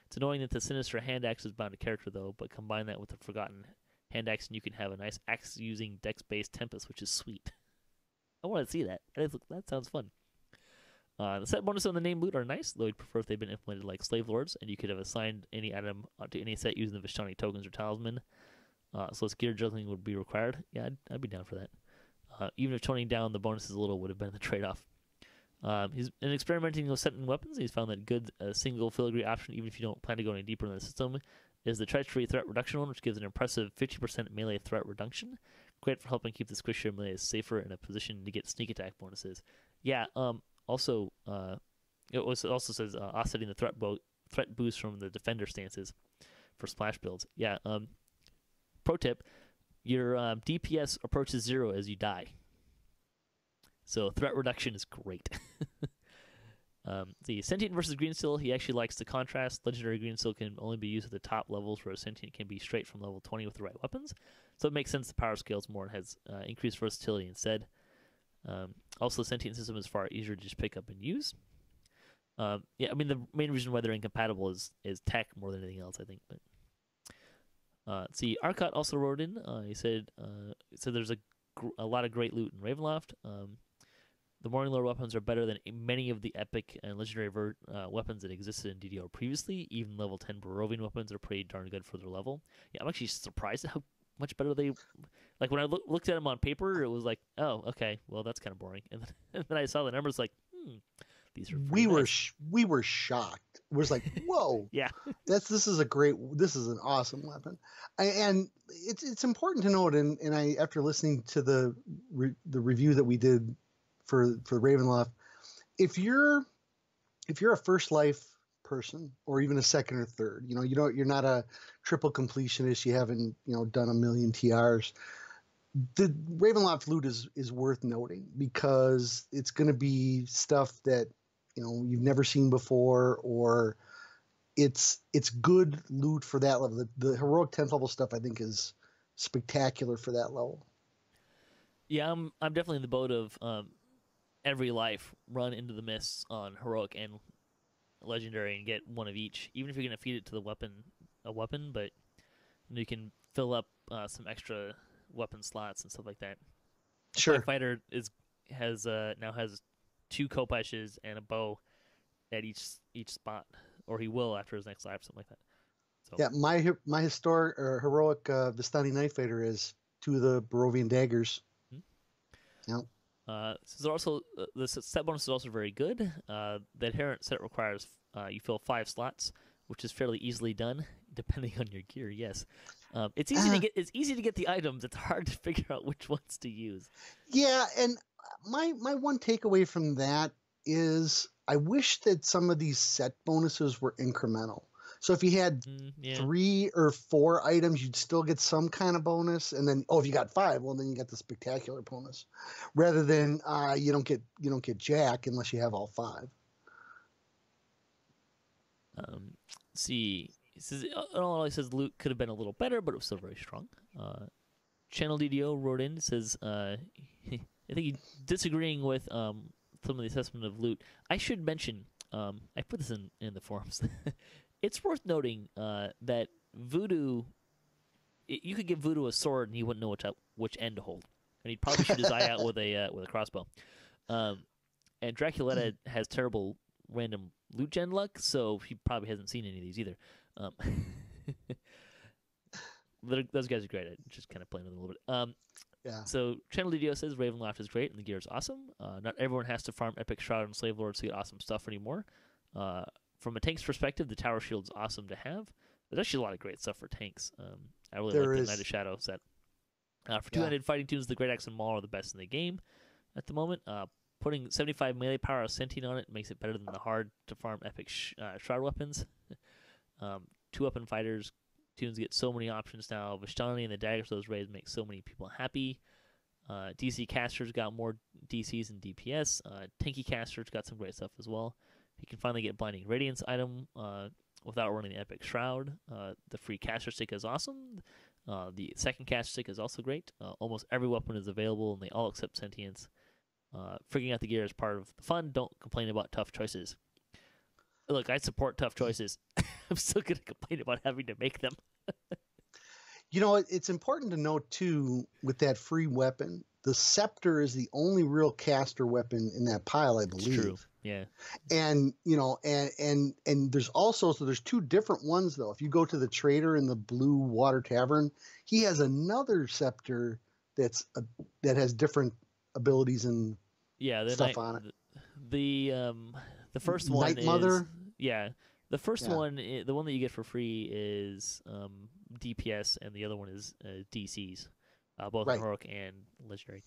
It's annoying that the sinister hand axe is bound to character, though, but combine that with the forgotten hand axe and you can have a nice axe-using dex-based Tempest, which is sweet. I want to see that. That sounds fun. The set bonuses on the name loot are nice, though I'd prefer if they'd been implemented like Slave Lords, and you could have assigned any item to any set using the Vishani tokens or talisman. So this gear juggling would be required. Yeah, I'd be down for that. Even if toning down the bonuses a little would have been the trade-off. He's been experimenting with setting weapons. He's found that good single filigree option, even if you don't plan to go any deeper in the system, is the treachery threat reduction one, which gives an impressive 50% melee threat reduction. Great for helping keep the squishier melee safer in a position to get sneak attack bonuses. Yeah. Also, it also says offsetting the threat boost from the defender stances for splash builds. Yeah. Pro tip: your DPS approaches 0 as you die. So threat reduction is great. The Sentient versus Greensteel, he actually likes the contrast. Legendary Greensteel can only be used at the top levels, whereas Sentient can be straight from level 20 with the right weapons. So it makes sense the power scales more and has increased versatility instead. Also, the Sentient system is far easier to just pick up and use. Yeah, I mean, the main reason why they're incompatible is tech more than anything else, I think. But see, Arcot also wrote in. He said there's a lot of great loot in Ravenloft. The Morning Lore weapons are better than many of the epic and legendary weapons that existed in DDO previously. Even level 10 Barovian weapons are pretty darn good for their level. Yeah, I'm actually surprised at how much better they... Like, when I looked at them on paper, it was like, oh, okay, well, that's kind of boring. And then I saw the numbers like, these are pretty nice. We were shocked. It was like, whoa. Yeah. This is an awesome weapon. And it's important to note, and I, after listening to the review that we did for Ravenloft, if you're a first life person or even a second or third, you're not a triple completionist, you haven't done a million TRs, the Ravenloft loot is worth noting because it's going to be stuff that you've never seen before, or it's good loot for that level. The heroic 10th level stuff I think is spectacular for that level. Yeah, I'm definitely in the boat of every life run into the mists on heroic and legendary and get one of each, even if you're going to feed it to a weapon, but you can fill up some extra weapon slots and stuff like that. Sure. The fighter now has 2 kopeshes and a bow at each spot, or he will after his next life, something like that. So. Yeah, my historic or heroic Vistani Knife Fighter is 2 of the Barovian daggers. Yep. So also the set bonus is also very good. The adherent set requires you fill 5 slots, which is fairly easily done depending on your gear. Yes, it's easy to get the items. It's hard to figure out which ones to use. Yeah, and my one takeaway from that is I wish that some of these set bonuses were incremental. So if you had Yeah. 3 or 4 items, you'd still get some kind of bonus. And then, if you got 5, well, then you got the spectacular bonus. Rather than you don't get jack unless you have all 5. See, it says it says loot could have been a little better, but it was still very strong. Channel DDO wrote in, says I think he's disagreeing with some of the assessment of loot. I should mention, I put this in the forums. It's worth noting that Voodoo, you could give Voodoo a sword and he wouldn't know which end to hold, and he'd probably shoot his eye out with a crossbow. And Draculetta has terrible random loot gen luck, so he probably hasn't seen any of these either. Those guys are great. I just kind of playing with them a little bit. Yeah. So Channel DDO says Ravenloft is great and the gear is awesome. Not everyone has to farm Epic Shroud and Slave Lords to get awesome stuff anymore. From a tank's perspective, the Tower Shield is awesome to have. There's actually a lot of great stuff for tanks. I really like the Knight of Shadow set. For two-handed fighting tunes, the Great Axe and Maul are the best in the game at the moment. Putting 75 melee power of Sentient on it makes it better than the hard-to-farm Epic Shroud weapons. Two-weapon fighters tunes get so many options now. Vistani and the daggers of those raids make so many people happy. DC casters got more DCs and DPS. Tanky casters got some great stuff as well. You can finally get Blinding Radiance item without running the Epic Shroud. The free caster stick is awesome. The second caster stick is also great. Almost every weapon is available, and they all accept sentience. Figuring out the gear is part of the fun. Don't complain about tough choices. Look, I support tough choices. I'm still going to complain about having to make them. It's important to note, too, with that free weapon, the Scepter is the only real caster weapon in that pile, I believe. It's true, yeah. And, and there's also, so there's 2 different ones, though. If you go to the trader in the Blue Water Tavern, he has another Scepter that has different abilities and stuff on it. The first one Night Mother? The first one, the one that you get for free is DPS, and the other one is DCs, both heroic and legendary.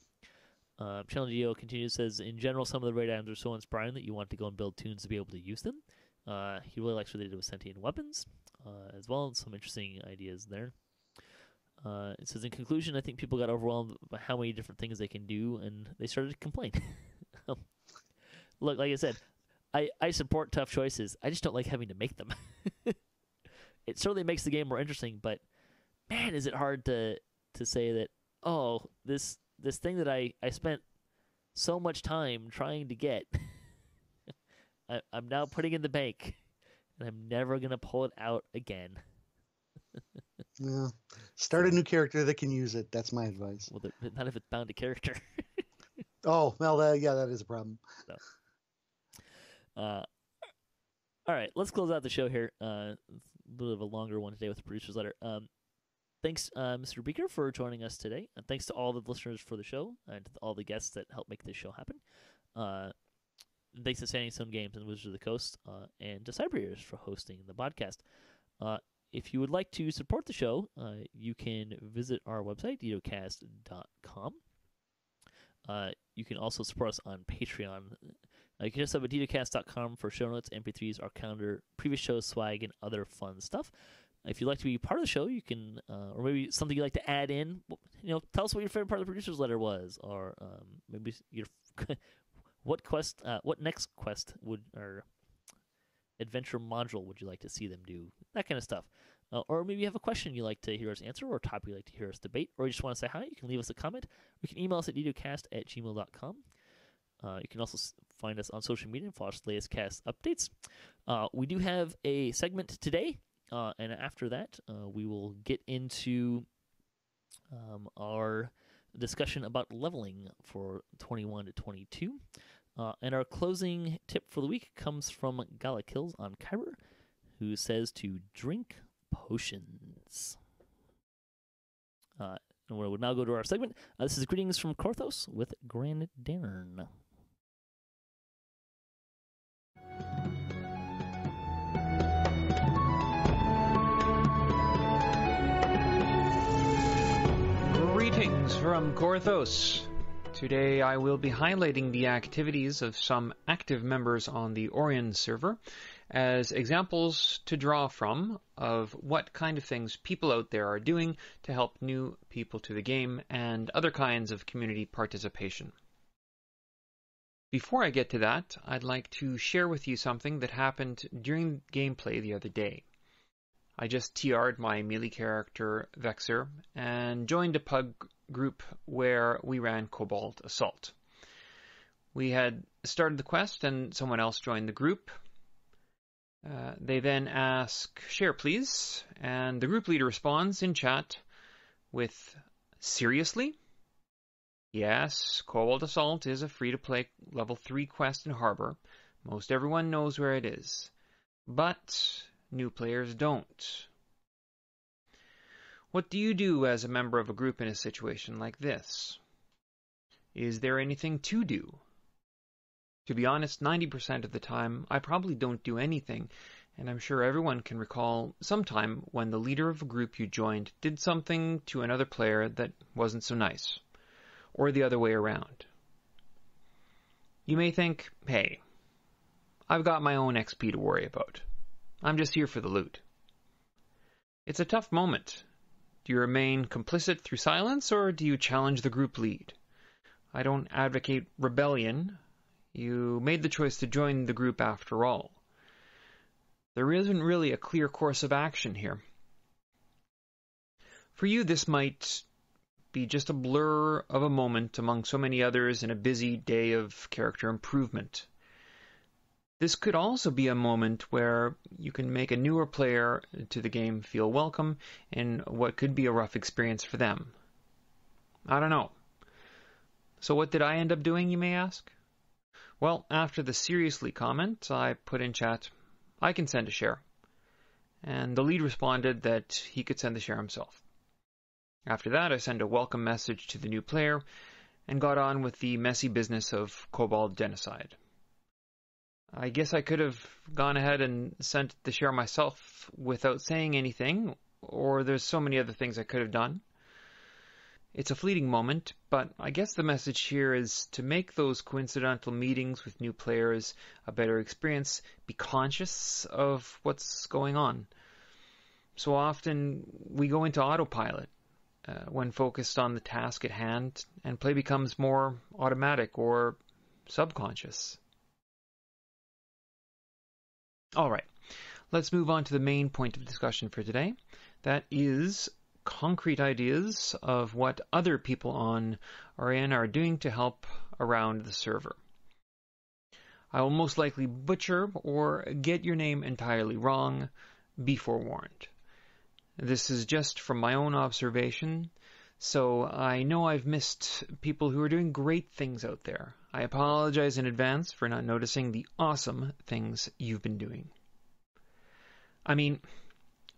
Channel Geo continues, says, in general, some of the raid items are so inspiring that you want to go and build tunes to be able to use them. He really likes what they did with sentient weapons as well. Some interesting ideas there. It says, in conclusion, I think people got overwhelmed by how many different things they can do, and they started to complain. Look, like I said, I support tough choices. I just don't like having to make them. It certainly makes the game more interesting, but man, is it hard to say that, this thing that I spent so much time trying to get, I'm now putting in the bank, and I'm never going to pull it out again. Yeah. Start a new character that can use it. That's my advice. Well, not if it's bound to character. Oh, well, that is a problem. So. All right, let's close out the show here. A little of a longer one today with the producer's letter. Thanks, Mr. Beeker, for joining us today. And thanks to all the listeners for the show and to all the guests that helped make this show happen. Thanks to Standing Stone Games and Wizards of the Coast and to Cyberears for hosting the podcast. If you would like to support the show, you can visit our website, DDOCast.com. You can also support us on Patreon. You can just have a DDOCast.com for show notes, MP3s, our calendar, previous shows, swag, and other fun stuff. If you'd like to be part of the show, you can, or maybe something you'd like to add in. Tell us what your favorite part of the producer's letter was, or maybe your what next quest or adventure module would you like to see them do? That kind of stuff. Or maybe you have a question you'd like to hear us answer, or a topic you'd like to hear us debate, or you just want to say hi. You can leave us a comment. You can email us at ddocast@gmail.com. You can also find us on social media and follow us latest cast updates. We do have a segment today, and after that, we will get into our discussion about leveling for 21 to 22. And our closing tip for the week comes from Galakills on Kyber, who says to drink potions. And we will now go to our segment. This is Greetings from Korthos with Grand Darn. Greetings from Korthos. Today I will be highlighting the activities of some active members on the Orion server, as examples to draw from of what kind of things people out there are doing to help new people to the game and other kinds of community participation. Before I get to that, I'd like to share with you something that happened during gameplay the other day. I just TR'd my melee character, Vexer, and joined a pug group where we ran Cobalt Assault. We had started the quest and someone else joined the group. They then ask, "Share please," and the group leader responds in chat with, "Seriously? Yes, Cobalt Assault is a free-to-play level 3 quest in Harbor. Most everyone knows where it is. But new players don't." What do you do as a member of a group in a situation like this? Is there anything to do? To be honest, 90% of the time, I probably don't do anything, and I'm sure everyone can recall some time when the leader of a group you joined did something to another player that wasn't so nice, or the other way around. You may think, hey, I've got my own XP to worry about. I'm just here for the loot. It's a tough moment. Do you remain complicit through silence, or do you challenge the group lead? I don't advocate rebellion. You made the choice to join the group after all. There isn't really a clear course of action here. For you, this might be just a blur of a moment among so many others in a busy day of character improvement. This could also be a moment where you can make a newer player to the game feel welcome in what could be a rough experience for them. I don't know. So what did I end up doing, you may ask? Well, after the seriously comment, I put in chat, I can send a share. And the lead responded that he could send the share himself. After that, I sent a welcome message to the new player and got on with the messy business of Kobold genocide. I guess I could have gone ahead and sent the share myself without saying anything, or there's so many other things I could have done. It's a fleeting moment, but I guess the message here is to make those coincidental meetings with new players a better experience. Be conscious of what's going on. So often we go into autopilot when focused on the task at hand, and play becomes more automatic or subconscious. All right, let's move on to the main point of discussion for today. That is concrete ideas of what other people on RN are doing to help around the server. I will most likely butcher or get your name entirely wrong. Be forewarned. This is just from my own observation, so I know I've missed people who are doing great things out there. I apologize in advance for not noticing the awesome things you've been doing. I mean,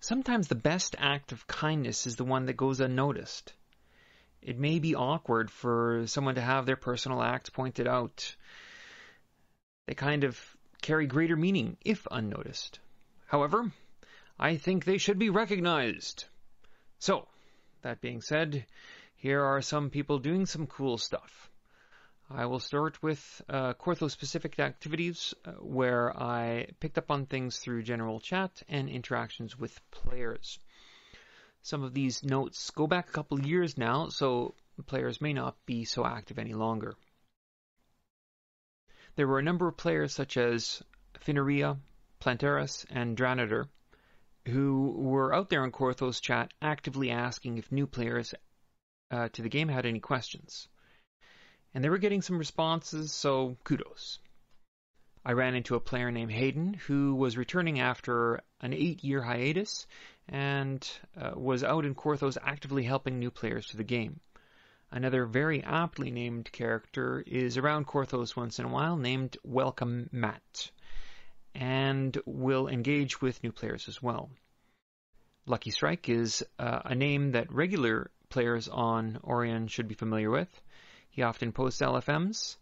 sometimes the best act of kindness is the one that goes unnoticed. It may be awkward for someone to have their personal act pointed out. They kind of carry greater meaning if unnoticed. However, I think they should be recognized. So, that being said, here are some people doing some cool stuff. I will start with Korthos-specific activities where I picked up on things through general chat and interactions with players. Some of these notes go back a couple of years now, so players may not be so active any longer. There were a number of players such as Fineria, Plantaris, and Dranader who were out there in Korthos chat actively asking if new players to the game had any questions. And they were getting some responses, so kudos. I ran into a player named Hayden who was returning after an 8-year hiatus and was out in Korthos actively helping new players to the game. Another very aptly named character is around Korthos once in a while named Welcome Matt, and will engage with new players as well. Lucky Strike is a name that regular players on Orion should be familiar with. He often posts LFMs.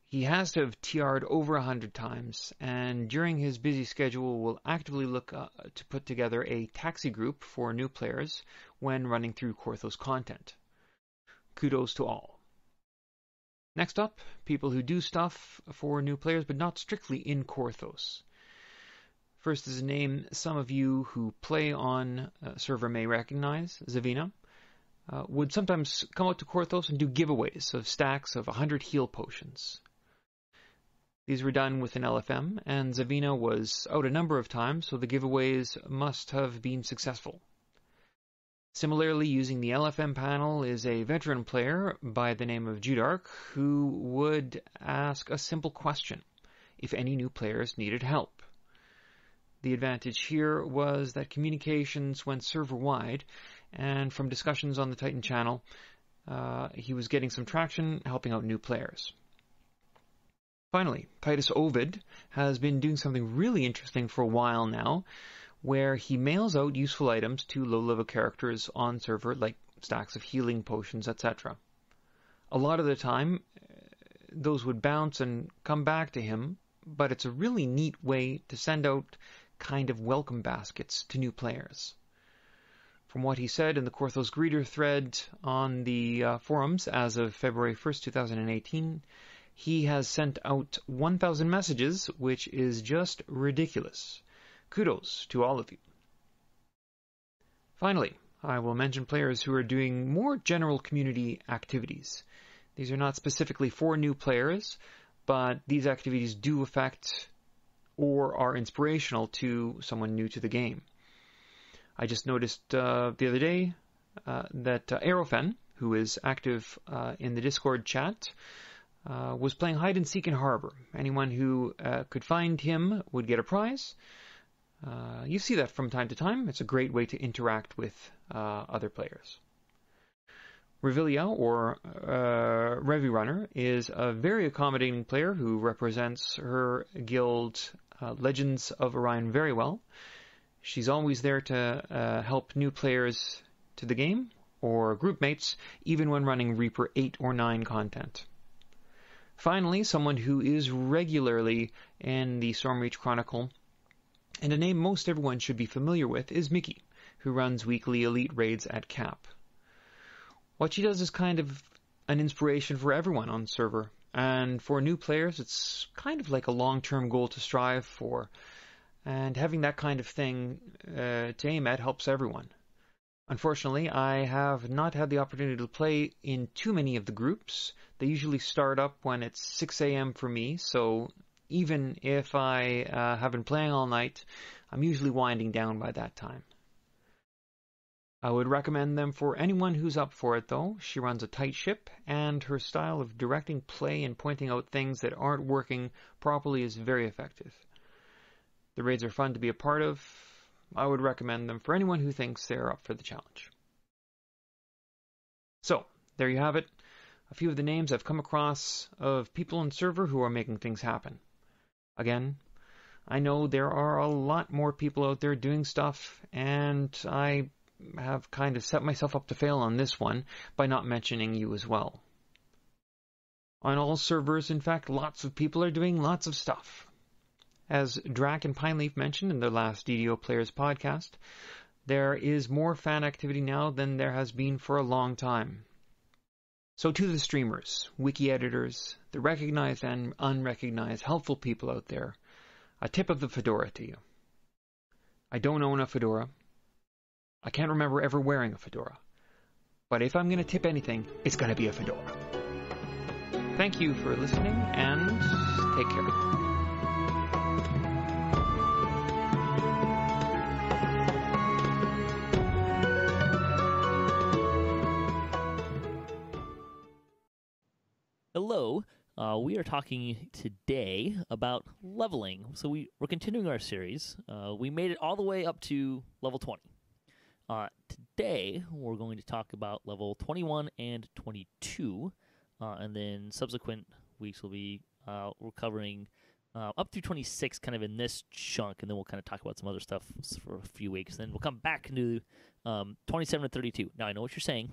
He has to have TR'd over 100 times, and during his busy schedule will actively look to put together a taxi group for new players when running through Korthos content. Kudos to all. Next up, people who do stuff for new players but not strictly in Korthos. First is a name some of you who play on server may recognize, Zavina. Would sometimes come out to Korthos and do giveaways of stacks of 100 heal potions. These were done with an LFM, and Zavina was out a number of times, so the giveaways must have been successful. Similarly, using the LFM panel is a veteran player by the name of Judark, who would ask a simple question, if any new players needed help. The advantage here was that communications went server-wide, and from discussions on the Titan channel, he was getting some traction helping out new players. Finally, Titus Ovid has been doing something really interesting for a while now, where he mails out useful items to low-level characters on server, like stacks of healing potions, etc. A lot of the time, those would bounce and come back to him, but it's a really neat way to send out kind of welcome baskets to new players. From what he said in the Korthos Greeter thread on the forums as of February 1st, 2018, he has sent out 1,000 messages, which is just ridiculous. Kudos to all of you. Finally, I will mention players who are doing more general community activities. These are not specifically for new players, but these activities do affect or are inspirational to someone new to the game. I just noticed the other day that Aerofen, who is active in the Discord chat, was playing hide-and-seek in Harbor. Anyone who could find him would get a prize. You see that from time to time. It's a great way to interact with other players. Revilia, or Revi Runner, is a very accommodating player who represents her guild Legends of Orion very well. She's always there to help new players to the game, or group mates, even when running Reaper 8 or 9 content. Finally, someone who is regularly in the Stormreach Chronicle, and a name most everyone should be familiar with, is Mickey, who runs weekly elite raids at Cap. What she does is kind of an inspiration for everyone on server, and for new players it's kind of like a long-term goal to strive for, and having that kind of thing to aim at helps everyone. Unfortunately, I have not had the opportunity to play in too many of the groups. They usually start up when it's 6 a.m. for me, so even if I have been playing all night, I'm usually winding down by that time. I would recommend them for anyone who's up for it, though. She runs a tight ship, and her style of directing play and pointing out things that aren't working properly is very effective. The raids are fun to be a part of. I would recommend them for anyone who thinks they're up for the challenge. So, there you have it. A few of the names I've come across of people on server who are making things happen. Again, I know there are a lot more people out there doing stuff, and I have kind of set myself up to fail on this one by not mentioning you as well. On all servers, in fact, lots of people are doing lots of stuff. As Drac and Pineleaf mentioned in their last DDO Players podcast, there is more fan activity now than there has been for a long time. So to the streamers, wiki editors, the recognized and unrecognized helpful people out there, a tip of the fedora to you. I don't own a fedora. I can't remember ever wearing a fedora. But if I'm going to tip anything, it's going to be a fedora. Thank you for listening, and take care. Hello, we are talking today about leveling. So we're continuing our series. We made it all the way up to level 20. Today, we're going to talk about level 21 and 22, and then subsequent weeks will be we're covering up through 26 kind of in this chunk, and then we'll kind of talk about some other stuff for a few weeks. Then we'll come back into 27 and 32. Now, I know what you're saying.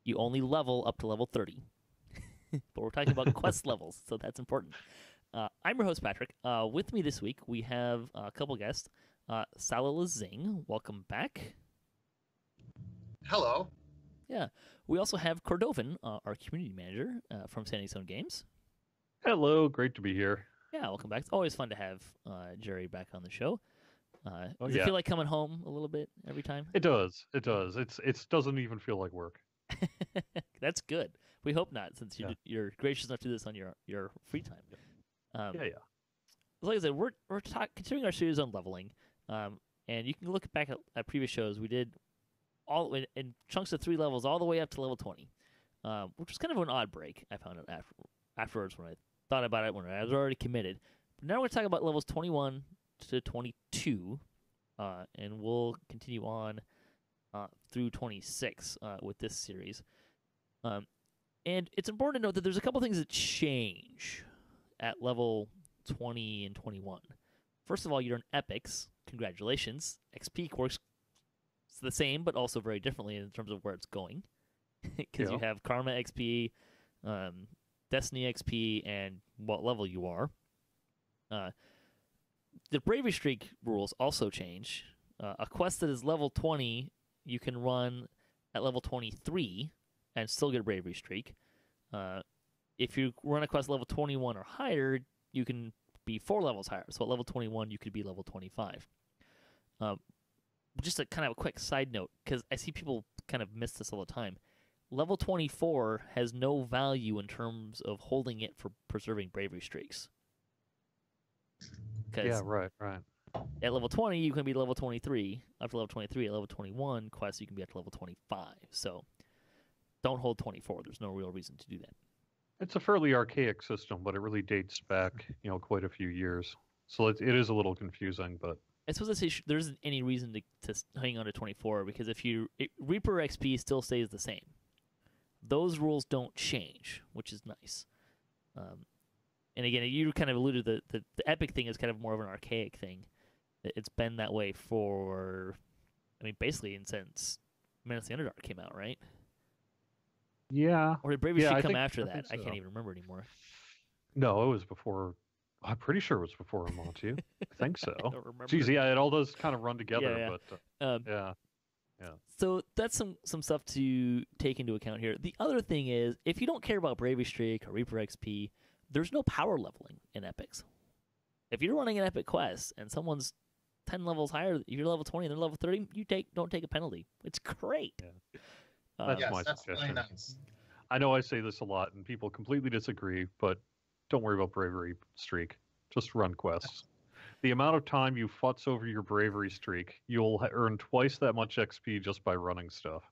You only level up to level 30. But we're talking about quest levels, so that's important. I'm your host, Patrick. With me this week, we have a couple guests. Salalazing, welcome back. Hello. Yeah. We also have Cordovan, our community manager from Sandy Zone Games. Hello, great to be here. Yeah, welcome back. It's always fun to have Jerry back on the show. Does it feel like coming home a little bit every time? It does. It does. It doesn't even feel like work. That's good. We hope not, since you're gracious enough to do this on your free time. Yeah. Like I said, we're continuing our series on leveling, and you can look back at previous shows. We did all in chunks of 3 levels, all the way up to level 20, which was kind of an odd break. I found out afterwards when I thought about it, when I was already committed. But now we're going to talk about levels 21 to 22, and we'll continue on through 26 with this series. And it's important to note that there's a couple things that change at level 20 and 21. First of all, you're in epics. Congratulations. XP works the same, but also very differently in terms of where it's going. Because you have Karma XP, Destiny XP, and what level you are. The Bravery Streak rules also change. A quest that is level 20, you can run at level 23 and still get a Bravery Streak. If you run a quest level 21 or higher, you can be 4 levels higher. So at level 21, you could be level 25. Just a kind of a quick side note, because I see people kind of miss this all the time. Level 24 has no value in terms of holding it for preserving Bravery Streaks. Yeah, right. At level 20, you can be level 23. Up to level 23, at level 21 quests, you can be up to level 25. So don't hold 24. There's no real reason to do that. It's a fairly archaic system, but it really dates back, quite a few years. So it is a little confusing, but I suppose I say there isn't any reason to hang on to 24, because Reaper XP still stays the same. Those rules don't change, which is nice. And again, you kind of alluded to the epic thing is kind of more of an archaic thing. It's been that way for, basically since Menace of the Underdark came out, right? Yeah. Or did Bravery Streak come after I that? so. I can't even remember anymore. No, it was before. I'm pretty sure it was before Montu. I think so. I don't remember. Geez, yeah, it all does kind of run together, Yeah. but yeah. So that's some stuff to take into account here. The other thing is, if you don't care about Bravery Streak or Reaper XP, there's no power leveling in epics. If you're running an epic quest and someone's 10 levels higher, you're level 20 and they're level 30, don't take a penalty. It's great. Yeah. That's my suggestion. Really nice. I know I say this a lot and people completely disagree, but don't worry about Bravery Streak. Just run quests. The amount of time you futz over your Bravery Streak, you'll earn twice that much XP just by running stuff.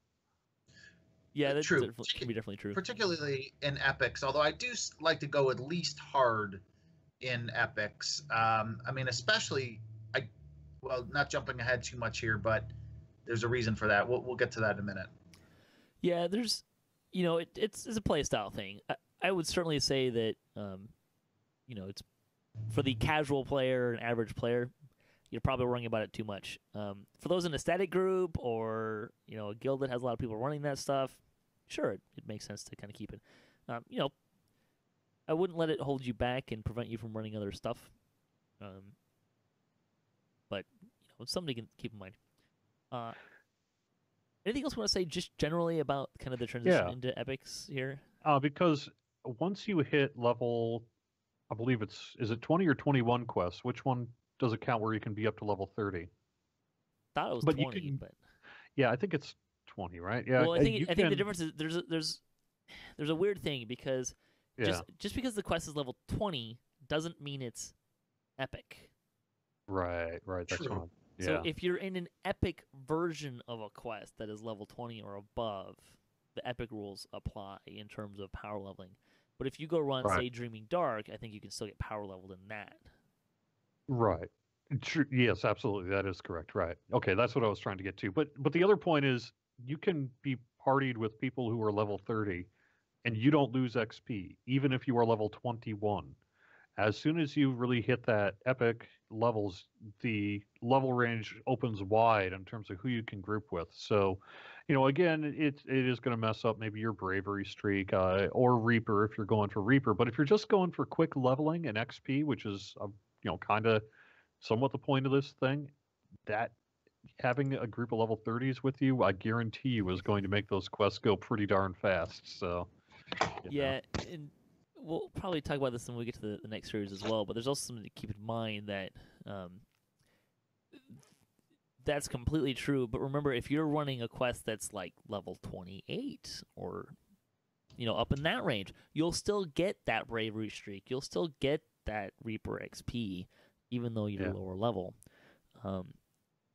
Yeah, that's true. Can be definitely true. Particularly in epics, although I do like to go at least hard in epics. Especially, not jumping ahead too much here, but there's a reason for that. We'll get to that in a minute. Yeah, there's, it's a play style thing. I would certainly say that, it's for the casual player and average player, you're probably worrying about it too much. For those in a static group or, a guild that has a lot of people running that stuff, sure, it makes sense to kind of keep it. I wouldn't let it hold you back and prevent you from running other stuff. But, it's something to keep in mind. Anything else you want to say just generally about kind of the transition into epics here? Because once you hit level, I believe is it 20 or 21 quests? Which one does it count where you can be up to level 30? Thought it was 20, but yeah, I think it's 20, right? Yeah. Well, I think the difference is there's a weird thing, because just because the quest is level 20 doesn't mean it's epic. Right. That's True. one. Yeah. So if you're in an epic version of a quest that is level 20 or above, the epic rules apply in terms of power leveling. But if you go run, say, Dreaming Dark, I think you can still get power leveled in that. Right. True. Yes, absolutely. That is correct. Right. Okay, that's what I was trying to get to. But the other point is, you can be partied with people who are level 30, and you don't lose XP, even if you are level 21. As soon as you really hit that epic levels, the level range opens wide in terms of who you can group with. So, again, it is going to mess up maybe your Bravery Streak or Reaper if you're going for Reaper. But if you're just going for quick leveling and XP, which is kind of somewhat the point of this thing, that having a group of level 30s with you, I guarantee you, is going to make those quests go pretty darn fast. So, yeah, and we'll probably talk about this when we get to the next series as well, but there's also something to keep in mind that that's completely true. But remember, if you're running a quest that's like level 28 or up in that range, you'll still get that bravery streak. You'll still get that Reaper XP, even though you're lower level.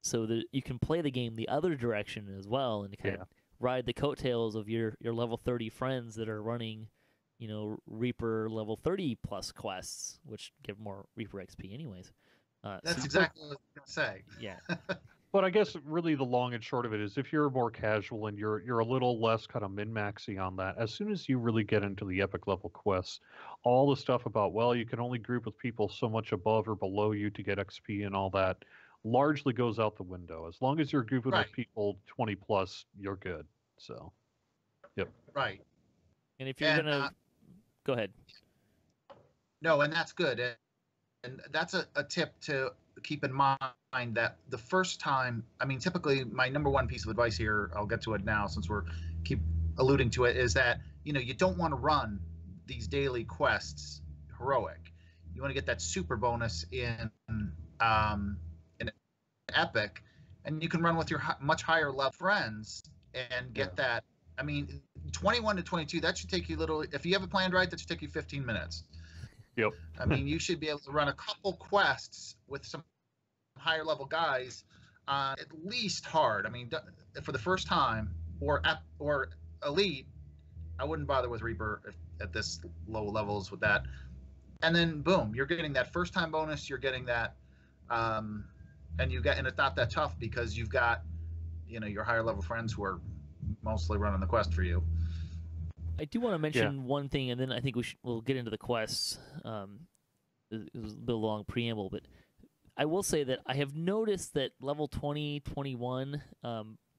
So that you can play the game the other direction as well, and kind of ride the coattails of your level 30 friends that are running, Reaper level 30 plus quests, which give more Reaper XP anyways. That's exactly what I was going to say. Yeah. But I guess really the long and short of it is, if you're more casual and you're a little less kind of min-maxy on that, as soon as you really get into the epic level quests, all the stuff about, well, you can only group with people so much above or below you to get XP and all that largely goes out the window. As long as you're grouping with people 20 plus, you're good. So, yep. Right. And if you're gonna go ahead. No, and that's good. And that's a tip to keep in mind, that the first time, I mean, typically my number one piece of advice here, I'll get to it now since we're keep alluding to it, is that, you don't want to run these daily quests heroic. You want to get that super bonus in epic, and you can run with your much higher level friends and get that. I mean, 21 to 22, that should take you if you have it planned right, that should take you 15 minutes. Yep. I mean, you should be able to run a couple quests with some higher level guys, at least hard. I mean, for the first time, or elite, I wouldn't bother with Reaper at this low levels with that. And then boom, you're getting that first time bonus. You're getting that, and it's not that tough because you've got, your higher level friends who are mostly running the quest for you. I do want to mention one thing, and then I think we'll get into the quests. It was a bit of a long preamble, but I will say that I have noticed that level 20, 21,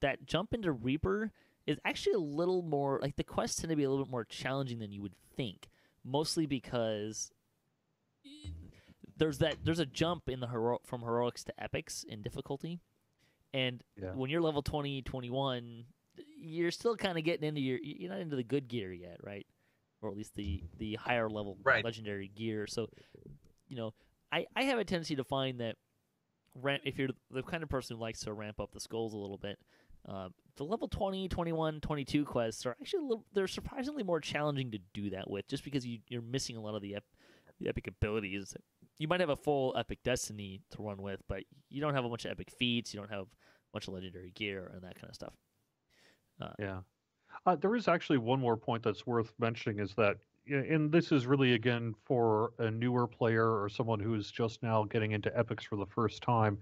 that jump into Reaper is actually a little more, like, the quests tend to be a little bit more challenging than you would think, mostly because there's a jump in from heroics to epics in difficulty, and when you're level 20, 21, you're still kind of getting into you're not into the good gear yet, right? Or at least the higher level legendary gear. So, I have a tendency to find that if you're the kind of person who likes to ramp up the skulls a little bit, the level 20, 21, 22 quests are actually they're surprisingly more challenging to do that with, just because you're missing a lot of the epic abilities. You might have a full epic destiny to run with, but you don't have a bunch of epic feats. You don't have a bunch of legendary gear and that kind of stuff. There is actually one more point that's worth mentioning, is that, and this is really, again, for a newer player or someone who is just now getting into epics for the first time,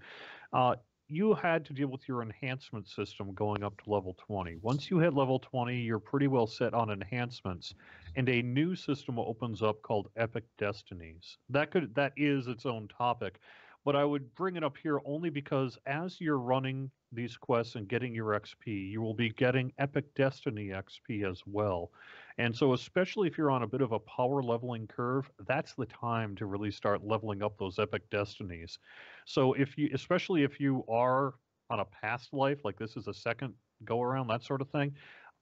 you had to deal with your enhancement system going up to level 20. Once you hit level 20, you're pretty well set on enhancements, and a new system opens up called Epic Destinies. That is its own topic, but I would bring it up here only because as you're running these quests and getting your XP, you will be getting Epic Destiny XP as well. And so especially if you're on a bit of a power leveling curve, that's the time to really start leveling up those Epic Destinies. So especially if you are on a past life, like this is a second go around, that sort of thing,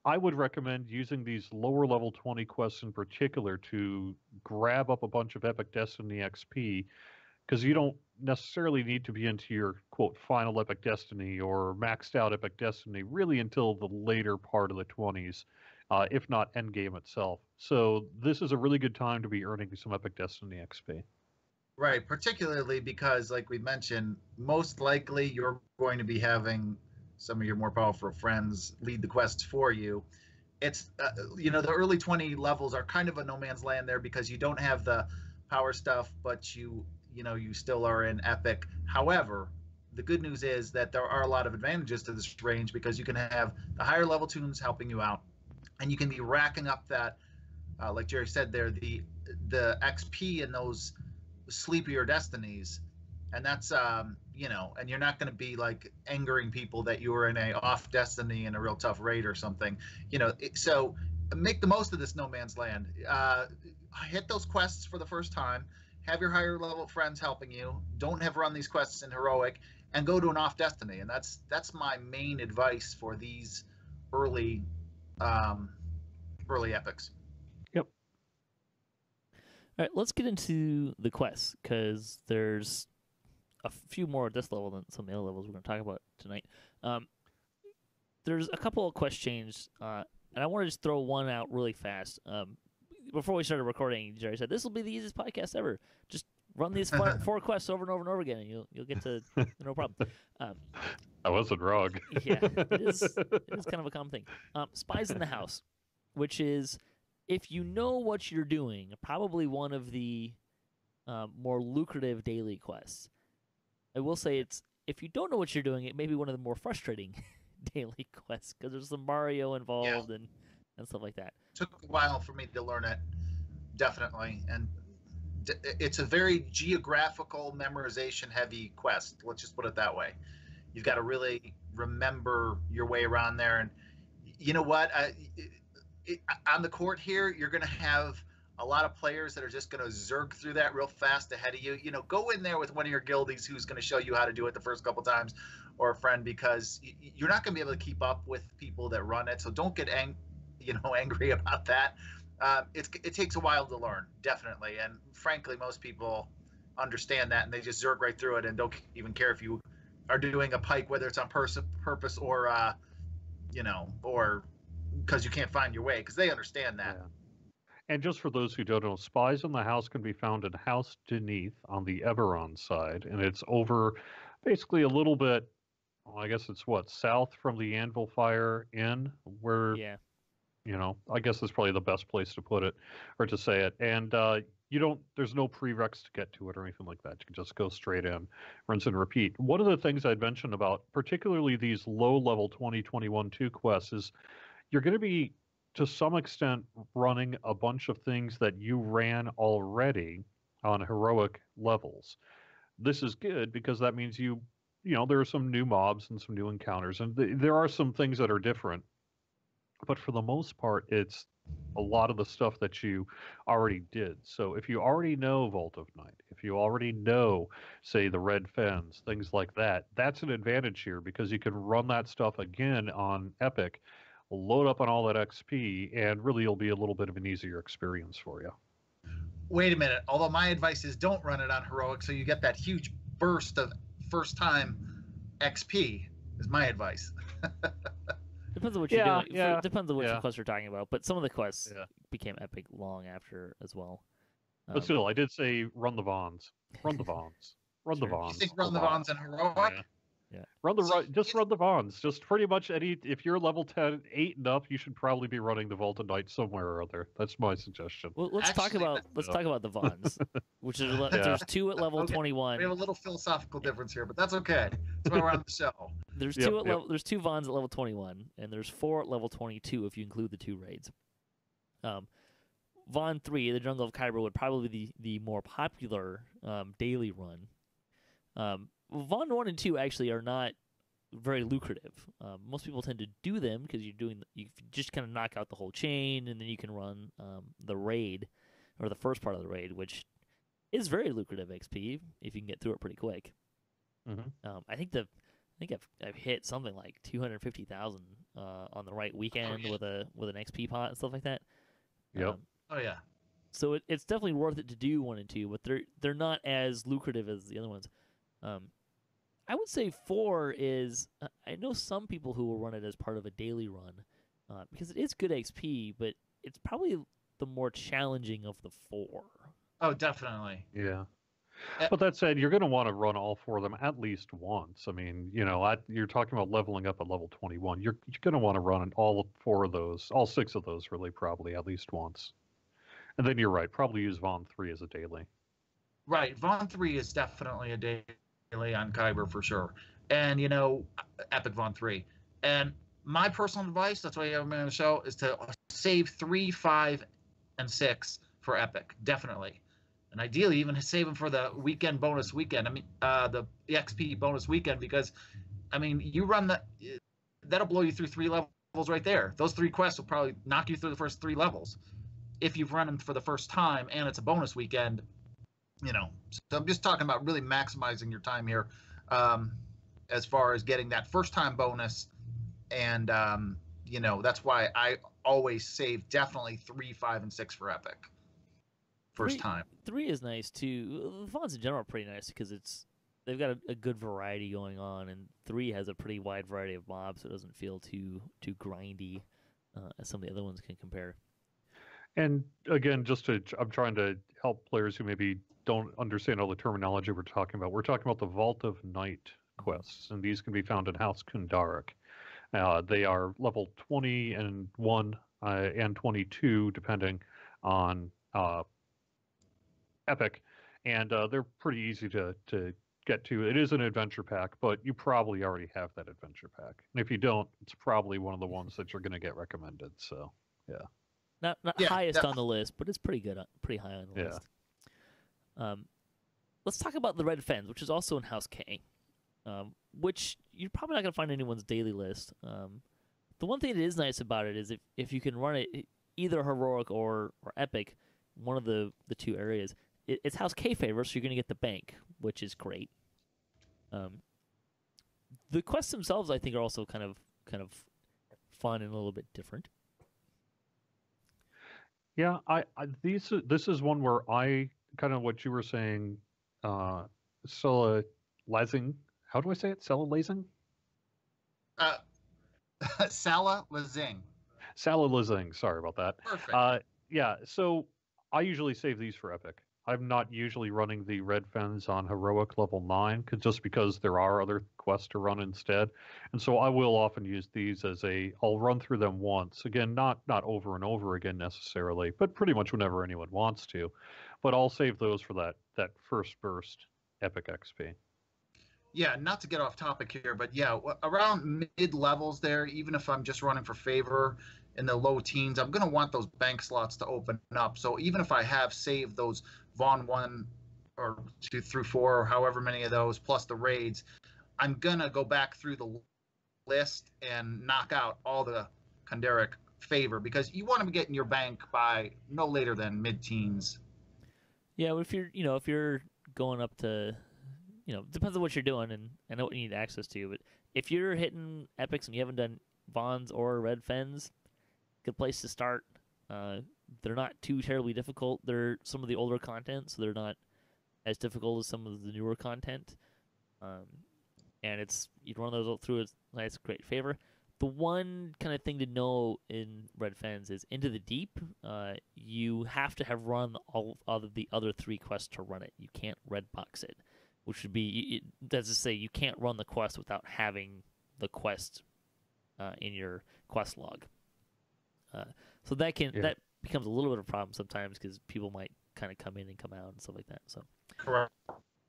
I would recommend using these lower level 20 quests in particular to grab up a bunch of Epic Destiny XP, because you don't necessarily need to be into your, quote, final Epic Destiny or maxed out Epic Destiny really until the later part of the 20s, if not endgame itself. So this is a really good time to be earning some Epic Destiny XP. Right, particularly because, like we mentioned, most likely you're going to be having some of your more powerful friends lead the quests for you. It's, the early 20 levels are kind of a no man's land there because you don't have the power stuff, but you still are in epic. However, the good news is that there are a lot of advantages to this range because you can have the higher level tunes helping you out, and you can be racking up that, like Jerry said there, the XP in those sleepier destinies, and that's and you're not going to be like angering people that you were in a off destiny in a real tough raid or something, so make the most of this no man's land. Hit those quests for the first time. Have your higher level friends helping you. Don't have run these quests in heroic, and go to an off destiny. And that's my main advice for these early epics. Yep. All right, let's get into the quests, because there's a few more at this level than some of the other levels we're going to talk about tonight. There's a couple of quest chains, and I want to just throw one out really fast. Before we started recording, Jerry said, this will be the easiest podcast ever. Just run these 4 quests over and over and over again, and you'll get to no problem. I wasn't wrong. Yeah, it is kind of a common thing. Spies in the House, which is, if you know what you're doing, probably one of the more lucrative daily quests. I will say if you don't know what you're doing, it may be one of the more frustrating daily quests because there's some Mario involved and stuff like that. Took a while for me to learn it, definitely, and it's a very geographical, memorization-heavy quest. Let's just put it that way. You've got to really remember your way around there, and you know what? On the court here, you're going to have a lot of players that are just going to zerg through that real fast ahead of you. You know, go in there with one of your guildies who's going to show you how to do it the first couple times, or a friend, because you're not going to be able to keep up with people that run it. So don't get angry about that. It takes a while to learn, definitely, and frankly, most people understand that, and they just zerg right through it and don't even care if you are doing a pike, whether it's on purpose or or because you can't find your way, because they understand that. Yeah. And just for those who don't know, Spies in the House can be found in House Deneath on the Everon side, and it's over basically a little bit, well, I guess it's south from the Anvil Fire Inn, where, I guess that's probably the best place to put it, or to say it. And there's no prereqs to get to it or anything like that. You can just go straight in, rinse and repeat. One of the things I'd mentioned about particularly these low-level 2021-2 quests is you're going to be, to some extent, running a bunch of things that you ran already on heroic levels. This is good because that means there are some new mobs and some new encounters, and there are some things that are different. But for the most part, it's a lot of the stuff that you already did. So if you already know Vault of Night, if you already know, say, the Red Fens, things like that, that's an advantage here because you can run that stuff again on Epic, load up on all that XP, and really it'll be a little bit of an easier experience for you. Wait a minute. Although my advice is don't run it on heroic, so you get that huge burst of first time XP is my advice. Depends on what you're doing. Yeah. Depends on which quests you're talking about. But some of the quests became epic long after as well. But still, I did say run the Vons. Run the Vons. Run the Vons. You think run the Vons in heroic? Yeah. Run the Vons. Just pretty much if you're level 8 and up, you should probably be running the Vault of Night somewhere or other. That's my suggestion. Well, let's talk about the Vons, which is there's 2 at level 21. We have a little philosophical difference here, but that's okay. That's why we're on the show. There's 2 there's 2 Vons at level 21, and there's 4 at level 22 if you include the 2 raids. Von 3, the Jungle of Kyber, would probably be the more popular daily run. Von 1 and 2 actually are not very lucrative. Most people tend to do them because you just kind of knock out the whole chain, and then you can run the raid, or the first part of the raid, which is very lucrative XP if you can get through it pretty quick. Mm-hmm. I think I've hit something like 250,000 on the right weekend with an XP pot and stuff like that. Yep. Oh yeah. So it's definitely worth it to do 1 and 2, but they're not as lucrative as the other ones. I would say 4 is. I know some people who will run it as part of a daily run because it is good XP, but it's probably the more challenging of the 4. Oh, definitely. Yeah. But that said, you're going to want to run all 4 of them at least once. I mean, you're talking about leveling up at level 21. You're going to want to run all 4 of those, all 6 of those, really, probably at least once. And then you're right. Probably use Von 3 as a daily. Right. Von 3 is definitely a daily on Kyber for sure. And, Epic Von 3. And my personal advice, that's why you have me on the show, is to save 3, 5, and 6 for Epic. Definitely. And ideally, even save them for the weekend bonus weekend. I mean, the XP bonus weekend, because, I mean, you run that'll blow you through 3 levels right there. Those 3 quests will probably knock you through the first 3 levels if you've run them for the first time and it's a bonus weekend. So I'm just talking about really maximizing your time here as far as getting that first time bonus. And, that's why I always save definitely 3, 5, and 6 for Epic. First time. 3 is nice too. The Vons in general are pretty nice because it's they've got a good variety going on, and 3 has a pretty wide variety of mobs, so it doesn't feel too grindy as some of the other ones can compare. And again, I'm trying to help players who maybe don't understand all the terminology we're talking about. We're talking about the Vault of Night quests, and these can be found in House Kundarak. They are level 20 and 1 and 22, depending on Epic, and they're pretty easy to get to. It is an adventure pack, but you probably already have that adventure pack. And if you don't, it's probably one of the ones that you're going to get recommended. So, yeah. Not highest on the list, but it's pretty good, pretty high on the list. Let's talk about the Red Fens, which is also in House K, which you're probably not going to find on anyone's daily list. The one thing that is nice about it is if you can run it either heroic or epic, one of the 2 areas, it's House K favor, so you're going to get the bank, which is great. The quests themselves, I think, are also kind of fun and a little bit different. Yeah, this is one where I kind of what you were saying, Salalazing. How do I say it? Salalazing? Salalazing. Salalazing. Sorry about that. Perfect. Yeah, so I usually save these for Epic. I'm not usually running the Red Fens on Heroic level 9, just because there are other quests to run instead. And so I will often use these as I'll run through them once. Again, not over and over again necessarily, but pretty much whenever anyone wants to. But I'll save those for that first burst Epic XP. Yeah, not to get off topic here, but yeah, around mid-levels there, even if I'm just running for favor in the low teens, I'm going to want those bank slots to open up. So even if I have saved those Vaughn 1 or 2 through 4 or however many of those, plus the raids, I'm going to go back through the list and knock out all the Kandaric favor, because you want to be getting your bank by no later than mid-teens. Yeah, but if you're going up to, depends on what you're doing and what you need access to. But if you're hitting epics and you haven't done Vons or Red Fens, good place to start. They're not too terribly difficult. They're some of the older content, so they're not as difficult as some of the newer content. And you run those through a nice, great favor. The one kind of thing to know in Red Fens is Into the Deep. You have to have run all of the other 3 quests to run it. You can't red box it, which would be, that's to say, you can't run the quest without having the quest in your quest log. So that becomes a little bit of a problem sometimes, because people might kind of come in and come out and stuff like that. So, correct.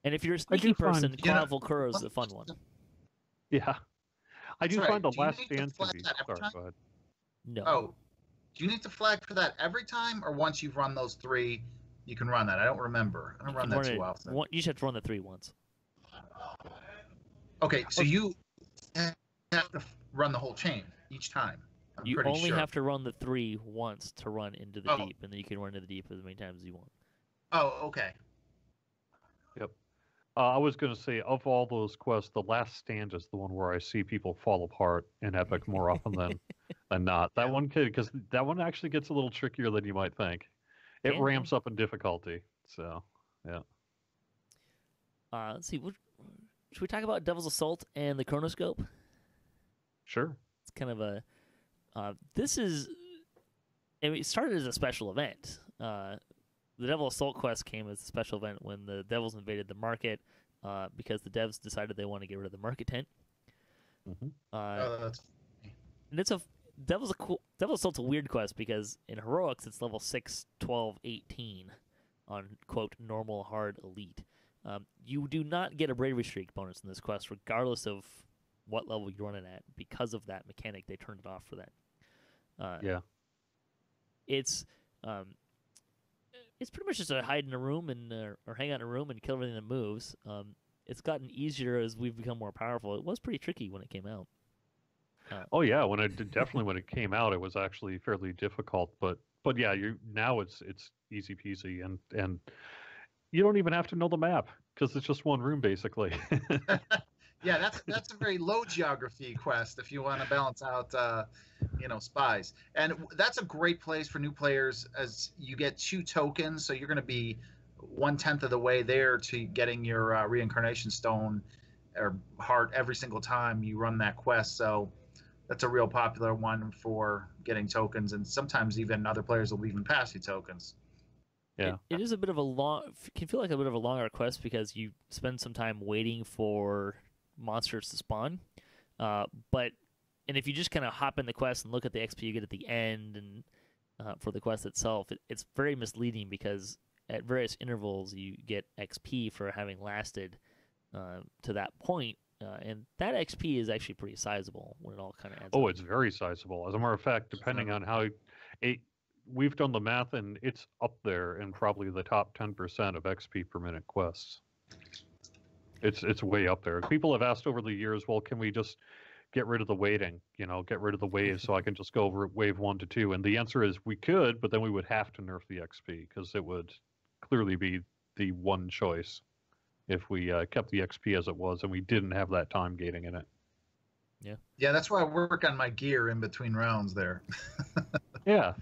And if you're a sneaky person, Cloud Volcuro is the fun one. Yeah, I do find the Last Stand Stand to be. Sorry, go ahead. No. Oh, do you need to flag for that every time, or once you've run those 3, you can run that? I don't remember. I don't run that too often. You just have to run the 3 once. Okay, so you have to run the whole chain each time. You only have to run the 3 once to run Into the Deep, and then you can run into the Deep as many times as you want. Oh, okay. Yep. I was going to say, of all those quests, the Last Stand is the one where I see people fall apart in Epic more often than not. That one because that one actually gets a little trickier than you might think. It ramps up in difficulty. So, yeah. Let's see. Should we talk about Devil's Assault and the Chronoscope? Sure. It's kind of a... it started as a special event. The Devil Assault quest came as a special event when the Devils invaded the market, because the devs decided they want to get rid of the market tent. Mm-hmm. And it's Devil Assault's a weird quest, because in Heroics it's level 6, 12, 18 on, quote, normal, hard, elite. You do not get a bravery streak bonus in this quest, regardless of what level you're running at. Because of that mechanic, they turned it off for that. Yeah. It's pretty much just a hide in a room or hang out in a room and kill everything that moves. It's gotten easier as we've become more powerful. It was pretty tricky when it came out. Oh yeah, when it came out, it was actually fairly difficult. But yeah, now it's easy peasy, and you don't even have to know the map, because it's just one room basically. Yeah, that's a very low geography quest if you want to balance out, spies. And that's a great place for new players, as you get 2 tokens, so you're going to be 1/10 of the way there to getting your reincarnation stone or heart every single time you run that quest. So that's a real popular one for getting tokens, and sometimes even other players will even pass you tokens. Yeah. It is a bit of a long, can feel like a bit of a longer quest because you spend some time waiting for monsters to spawn. And if you just kind of hop in the quest and look at the XP you get at the end and for the quest itself, it's very misleading because at various intervals you get XP for having lasted to that point. And that XP is actually pretty sizable when it all kind of adds up. It's very sizable. As a matter of fact, depending on how we've done the math, and it's up there in probably the top 10% of XP per minute quests. It's way up there. People have asked over the years, well, can we just get rid of the waiting? Get rid of the waves so I can just go over wave 1 to 2. And the answer is we could, but then we would have to nerf the XP because it would clearly be the one choice if we kept the XP as it was and we didn't have that time gating in it. Yeah, that's why I work on my gear in between rounds there. Yeah.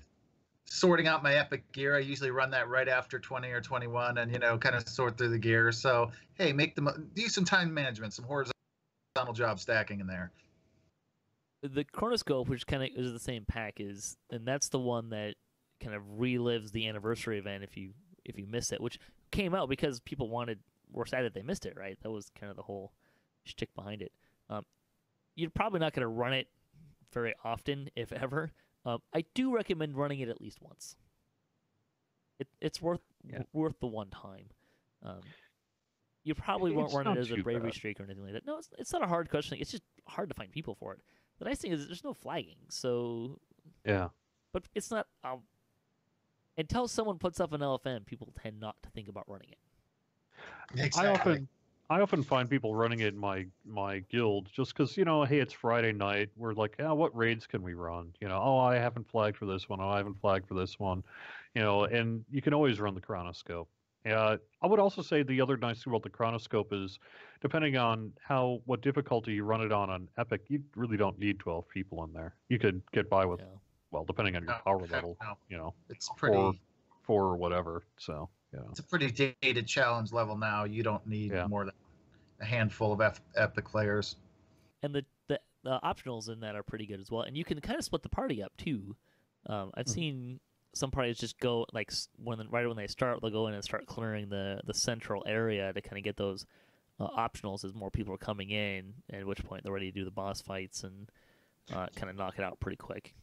Sorting out my epic gear, I usually run that right after 20 or 21 and, kind of sort through the gear. So, hey, do some time management, some horizontal job stacking in there. The Chronoscope, which kind of is the same pack, and that's the one that kind of relives the anniversary event if you miss it, which came out because people were sad that they missed it, right? That was kind of the whole shtick behind it. You're probably not going to run it very often, if ever. I do recommend running it at least once. It's worth the one time. You probably won't run it as a bravery streak or anything like that. No, it's not a hard question. It's just hard to find people for it. The nice thing is there's no flagging, so yeah. But it's not until someone puts up an LFM, people tend not to think about running it. Exactly. I often find people running it in my guild just because, hey, it's Friday night. We're like, what raids can we run? I haven't flagged for this one. I haven't flagged for this one. And you can always run the Chronoscope. I would also say the other nice thing about the Chronoscope is, depending on what difficulty you run it on Epic, you really don't need 12 people in there. You could get by with, depending on your power level, it's pretty four or whatever. So. Yeah. It's a pretty dated challenge level now. You don't need more than a handful of epic players. And the optionals in that are pretty good as well. And you can kind of split the party up too. I've seen some parties just go right when they start, they'll go in and start clearing the central area to kind of get those optionals as more people are coming in. At which point they're ready to do the boss fights and kind of knock it out pretty quick.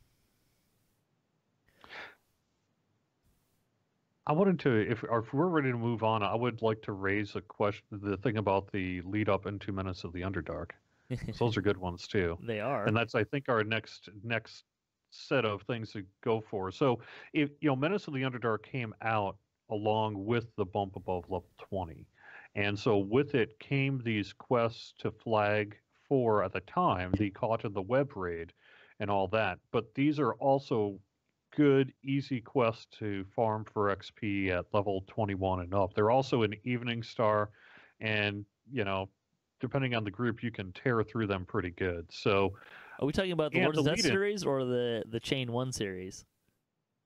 I wanted to, if we're ready to move on, I would like to raise a question, the thing about the lead up into Menace of the Underdark. So those are good ones too. They are. And that's, I think, our next set of things to go for. So, if Menace of the Underdark came out along with the bump above level 20. And so with it came these quests to flag for, at the time, the Caught in the Web raid and all that. But these are also good, easy quests to farm for XP at level 21 and up. They're also an Evening Star, and, depending on the group, you can tear through them pretty good. So, are we talking about the Lords of Death series or the Chain 1 series?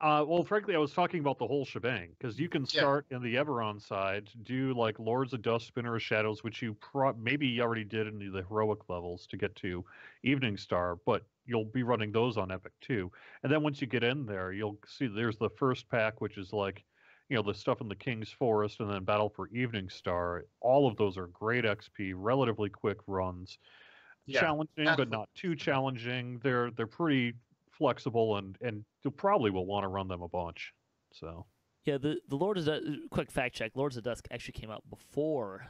Well, frankly, I was talking about the whole shebang, because you can start in the Eberron side, do like Lords of Dust, Spinner of Shadows, which you maybe already did in the heroic levels to get to Evening Star, but you'll be running those on Epic too. And then once you get in there, you'll see there's the first pack, which is like, the stuff in the King's Forest, and then Battle for Evening Star. All of those are great XP, relatively quick runs. Yeah, challenging, but not too challenging. They're pretty flexible, and you probably will want to run them a bunch. So yeah, the Lords of Dusk, quick fact check, Lords of Dusk actually came out before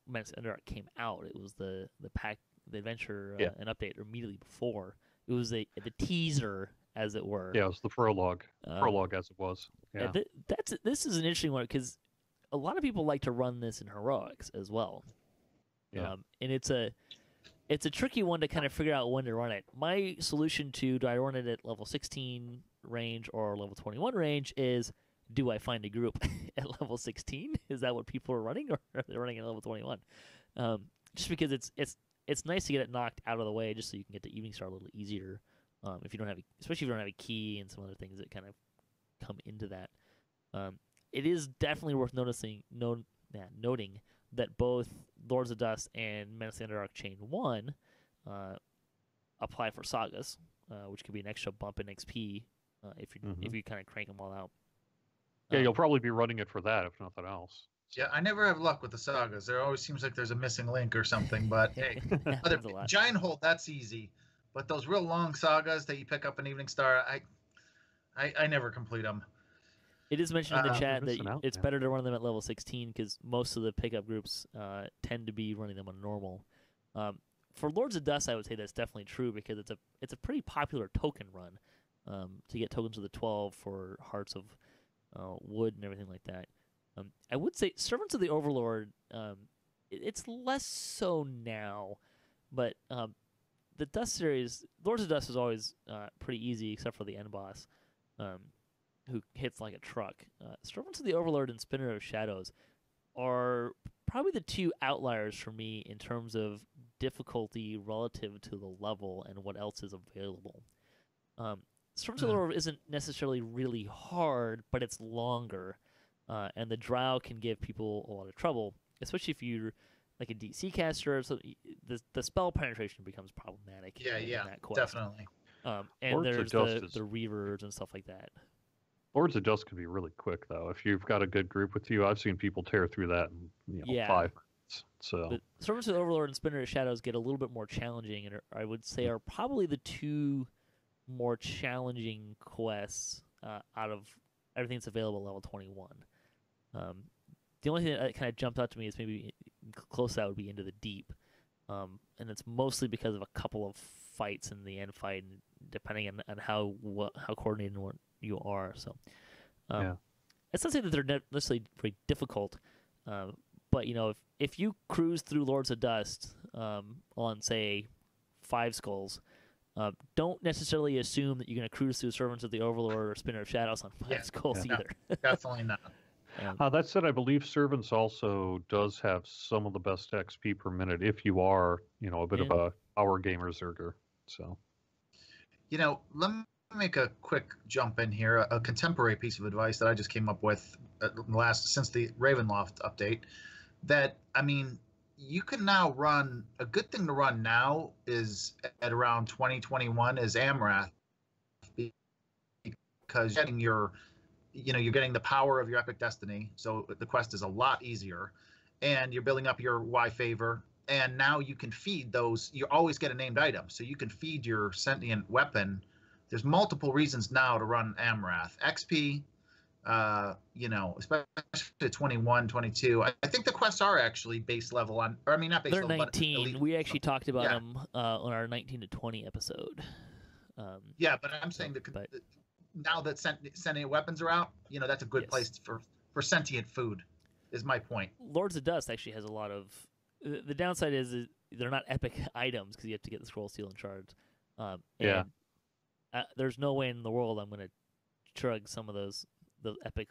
Menace of the Underdark came out. It was the pack, the adventure and update immediately before. It was the teaser, as it were. Yeah, it was the prologue as it was. Yeah, this is an interesting one because a lot of people like to run this in heroics as well. Yeah, and it's a tricky one to kind of figure out when to run it. My solution to, do I run it at level 16 range or level 21 range, is, do I find a group at level 16? Is that what people are running, or are they running at level 21? Just because it's nice to get it knocked out of the way, just so you can get to Evening Star a little easier. If you don't have, especially if you don't have a key and some other things that kind of come into that. it is definitely worth noting that both Lords of Dust and Menace to the Underdark Chain 1 apply for sagas, which could be an extra bump in XP if you kind of crank them all out. Yeah, you'll probably be running it for that, if nothing else. Yeah, I never have luck with the sagas. There always seems like there's a missing link or something. But hey, Giant Hold, that's easy. But those real long sagas that you pick up in Evening Star, I never complete them. It is mentioned in the chat that it's better to run them at level 16 because most of the pickup groups tend to be running them on normal. For Lords of Dust, I would say that's definitely true because it's a pretty popular token run to get tokens of the 12 for Hearts of Wood and everything like that. I would say Servants of the Overlord, it's less so now, but the Dust series, Lords of Dust is always pretty easy except for the end boss, who hits like a truck. Servants of the Overlord and Spinner of Shadows are probably the two outliers for me in terms of difficulty relative to the level and what else is available. Servants of the Overlord isn't necessarily really hard, but it's longer. And the drow can give people a lot of trouble, especially if you're like a DC caster. So the spell penetration becomes problematic. In that quest. Definitely. And Lords there's the reavers and stuff like that. Lords of Dust can be really quick, though. If you've got a good group with you, I've seen people tear through that in 5 minutes. So the Servants of the Overlord and Spinner of Shadows get a little bit more challenging, and I would say are probably the two more challenging quests out of everything that's available at level 21. The only thing that kind of jumped out to me is maybe close that would be Into the Deep, and it's mostly because of a couple of fights in the end fight, and depending on how coordinated you are. So, it's not saying that they're necessarily very difficult, but if you cruise through Lords of Dust on say 5 skulls. Don't necessarily assume that you're going to cruise through Servants of the Overlord or Spinner of Shadows on 5 skulls either. Definitely not. That said, I believe Servants also does have some of the best XP per minute if you are, a bit of a power gamer zerger. So, let me make a quick jump in here. A contemporary piece of advice that I just came up with since the Ravenloft update. That you can now run. A good thing to run now is at around 2021 is Amrath, because you're getting the power of your Epic Destiny, so the quest is a lot easier, and you're building up your Y favor, and now you can feed those. You always get a named item, so you can feed your sentient weapon. There's multiple reasons now to run Amrath. XP, especially 21, 22. I think the quests are actually base level not base They're level. 19. But we actually talked about them on our 19 to 20 episode. But I'm saying now that sentient weapons are out, that's a good place for sentient food, is my point. Lords of Dust actually has a lot of. The downside is they're not epic items because you have to get the scroll, seal, and shards. There's no way in the world I'm going to chug some of those epic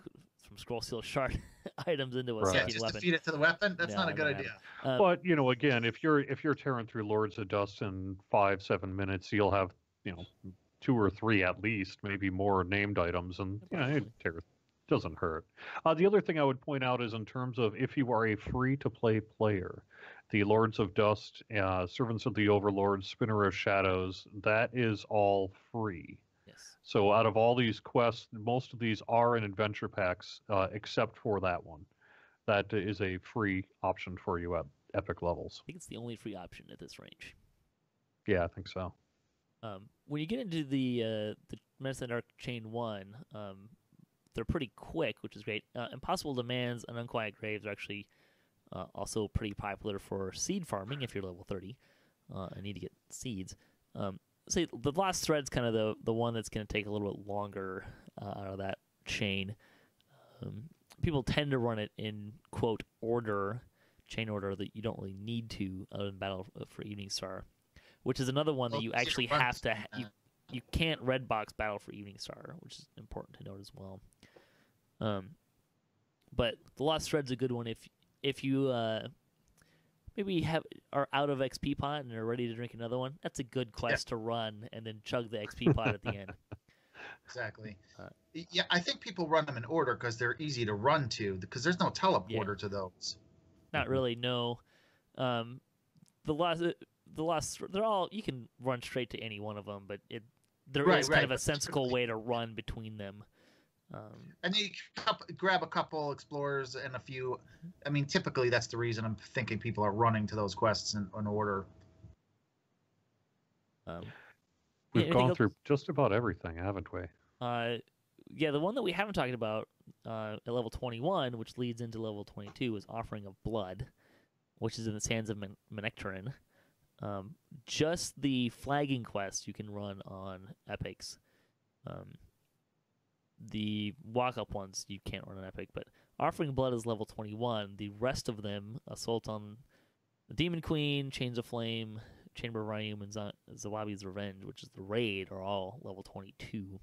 from scroll, seal, shard items into a sentient weapon. To feed it to the weapon. That's not a good idea. But again, if you're tearing through Lords of Dust in 5-7 minutes, you'll have 2 or 3 at least, maybe more named items, and it doesn't hurt. The other thing I would point out is in terms of if you are a free-to-play player, the Lords of Dust, Servants of the Overlord, Spinner of Shadows, that is all free. Yes. So out of all these quests, most of these are in adventure packs, except for that one. That is a free option for you at epic levels. I think it's the only free option at this range. Yeah, I think so. When you get into the Menace to the Underdark Chain 1, they're pretty quick, which is great. Impossible Demands and Unquiet Graves are actually also pretty popular for seed farming if you're level 30 and need to get seeds. Say the Lost Thread's kind of the one that's going to take a little bit longer out of that chain. People tend to run it in, quote, chain order that you don't really need to other than Battle for Evening Star, which is another one that you actually have to. You can't red box Battle for Evening Star, which is important to note as well. But the Lost Thread's a good one if you maybe are out of XP pot and are ready to drink another one. That's a good quest to run and then chug the XP pot at the end. Exactly. Uh, Yeah, I think people run them in order because they're easy to run to, because there's no teleporter to those. Not really. No. Um, the last, they're all, you can run straight to any one of them, but there is kind of a sensible way to run between them. And you grab a couple explorers and a few. I mean, typically that's the reason I'm thinking people are running to those quests in order. We've gone through just about everything, haven't we? Yeah, the one that we haven't talked about at level 21, which leads into level 22, is Offering of Blood, which is in the Sands of Manectarin. Just the flagging quest you can run on epics. The walk-up ones you can't run on epic, but Offering Blood is level 21. The rest of them, Assault on the Demon Queen, Chains of Flame, Chamber of Ryum, and Zawabi's Revenge, which is the raid, are all level 22.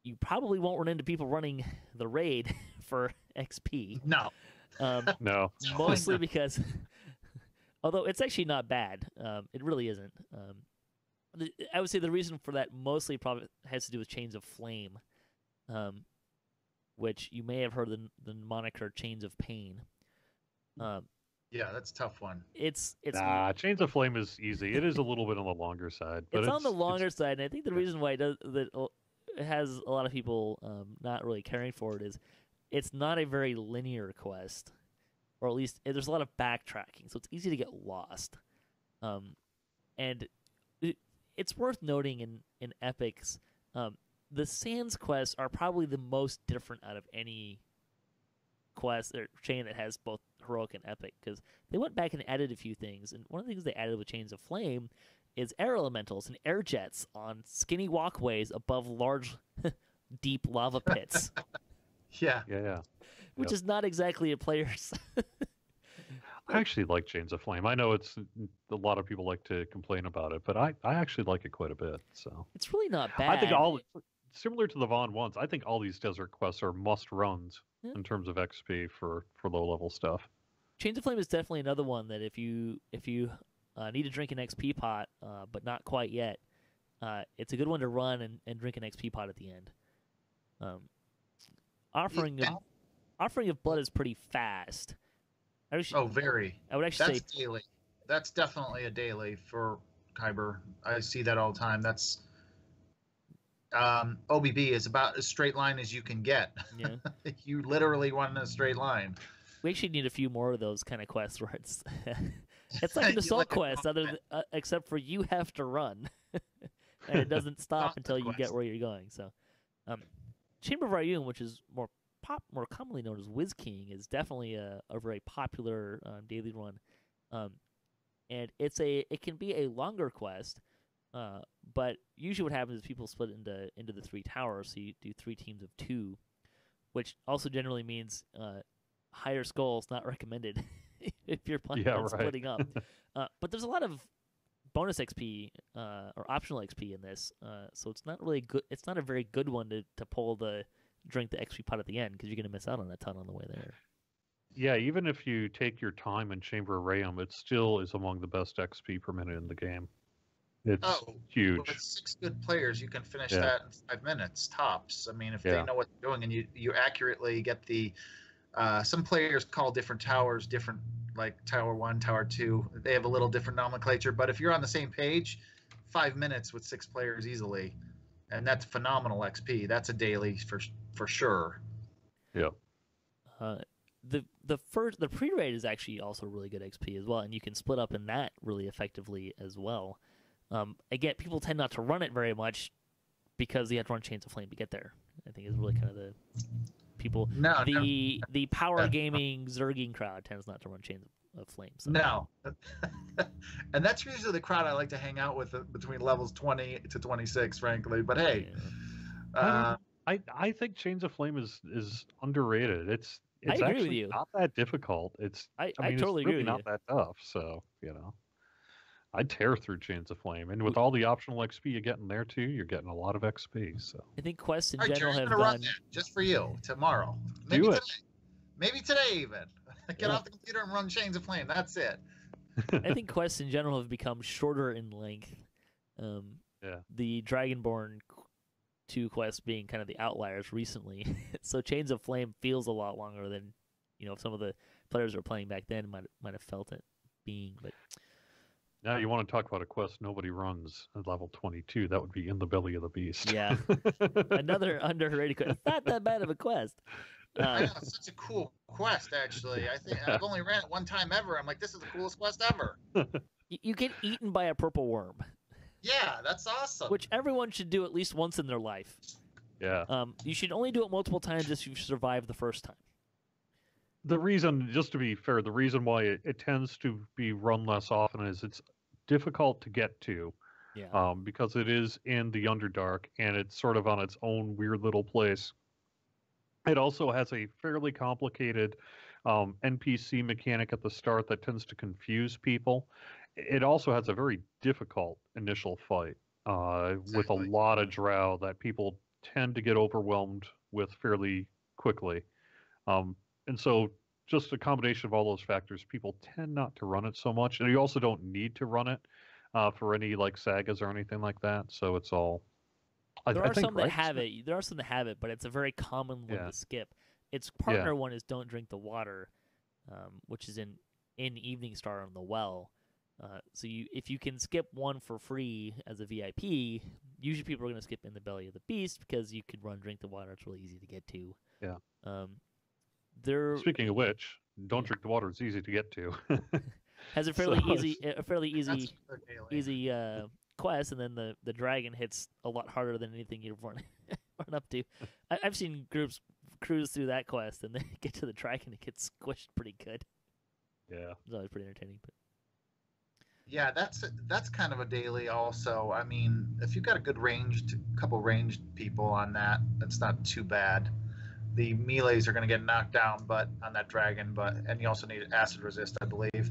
You probably won't run into people running the raid for XP. No. No. Mostly because, although it's actually not bad, it really isn't. I would say the reason for that mostly probably has to do with Chains of Flame, which you may have heard the moniker Chains of Pain. Yeah, that's a tough one. It's Chains of Flame is easy. It is a little bit on the longer side, but it's on the longer side, and I think the reason why it has a lot of people not really caring for it is it's not a very linear quest, or at least there's a lot of backtracking, so it's easy to get lost. And it's worth noting in epics, the Sands quests are probably the most different out of any quest or chain that has both heroic and epic, because they went back and added a few things, and one of the things they added with Chains of Flame is air elementals and air jets on skinny walkways above large, deep lava pits. Yeah. Which is not exactly a player's. I actually like Chains of Flame. I know it's a lot of people like to complain about it, but I actually like it quite a bit. So it's really not bad. I think similar to the Vaughn ones, I think all these desert quests are must runs in terms of XP for low level stuff. Chains of Flame is definitely another one that if you need to drink an XP pot, but not quite yet, it's a good one to run and drink an XP pot at the end. Offering of Blood is pretty fast. Very. I would actually say daily. That's definitely a daily for Kyber. I see that all the time. That's OBB is about as straight line as you can get. Yeah. You literally run in a straight line. We actually need a few more of those kind of quests where it's like an assault quest, except for you have to run, and it doesn't stop until you get where you're going. So, Chamber of Ryum, which is more commonly known as Whiz King, is definitely a very popular daily run, and it can be a longer quest, but usually what happens is people split into the three towers, so you do 3 teams of 2, which also generally means higher skulls not recommended if you're planning on splitting up. But there's a lot of bonus XP or optional XP in this, so it's not really good. It's not a very good one to pull drink the XP pot at the end, because you're going to miss out on a ton on the way there. Yeah, even if you take your time in Chamber of Ryum, it still is among the best XP per minute in the game. It's huge. With 6 good players, you can finish that in 5 minutes tops. I mean, if they know what they're doing, and you accurately get the some players call different towers different, like Tower 1, Tower 2. They have a little different nomenclature, but if you're on the same page, 5 minutes with 6 players easily, and that's phenomenal XP. That's a daily for sure. Yeah. The pre-raid is actually also really good XP as well, and you can split up in that really effectively as well. Again, people tend not to run it very much because you have to run Chains of Flame to get there. I think is really kind of the people. The power gaming Zerging crowd tends not to run Chains of Flame. So. No, and that's usually the crowd I like to hang out with between levels 20 to 26, frankly. But hey, I think Chains of Flame is underrated. It's I agree actually with you. Not that difficult. I mean, totally it's really agree with not that tough. So I tear through Chains of Flame, and with all the optional XP you get in there too, you're getting a lot of XP. So I think quests in Jerry's general have gonna run done that just for you tomorrow. Do it. Maybe today even. Get off the computer and run Chains of Flame. That's it. I think quests in general have become shorter in length. The Dragonborn two quests being kind of the outliers recently. So Chains of Flame feels a lot longer than some of the players who were playing back then might have felt it being. But now you want to talk about a quest nobody runs at level 22? That would be In the Belly of the Beast. Yeah, another underrated quest. It's not that bad of a quest. I know, it's such a cool quest, actually. I think I've only ran it one time ever. I'm like, this is the coolest quest ever. You get eaten by a purple worm. Yeah, that's awesome. Which everyone should do at least once in their life. Yeah. You should only do it multiple times if you've survived the first time. The reason, just to be fair, the reason why it tends to be run less often is it's difficult to get to. Yeah. Because it is in the Underdark, and it's sort of on its own weird little place. It also has a fairly complicated NPC mechanic at the start that tends to confuse people. It also has a very difficult initial fight with a lot of drow that people tend to get overwhelmed with fairly quickly. And so just a combination of all those factors, people tend not to run it so much. And you also don't need to run it for any like sagas or anything like that. So it's all... There are some that have it, but it's a very common one to skip. Its partner one is Don't Drink the Water, which is in Evening Star on the Well. So if you can skip one for free as a VIP, usually people are going to skip In the Belly of the Beast because you could run Drink the Water. It's really easy to get to. Yeah. Speaking of which, Don't Drink the Water is easy to get to. Has a fairly easy quest, and then the dragon hits a lot harder than anything you've run up to. I've seen groups cruise through that quest and then get to the dragon and get squished pretty good. Yeah, it's always pretty entertaining. But yeah, that's kind of a daily also. I mean, if you've got a good couple ranged people on that, that's not too bad. The melees are going to get knocked down, but on that dragon, and you also need acid resist, I believe.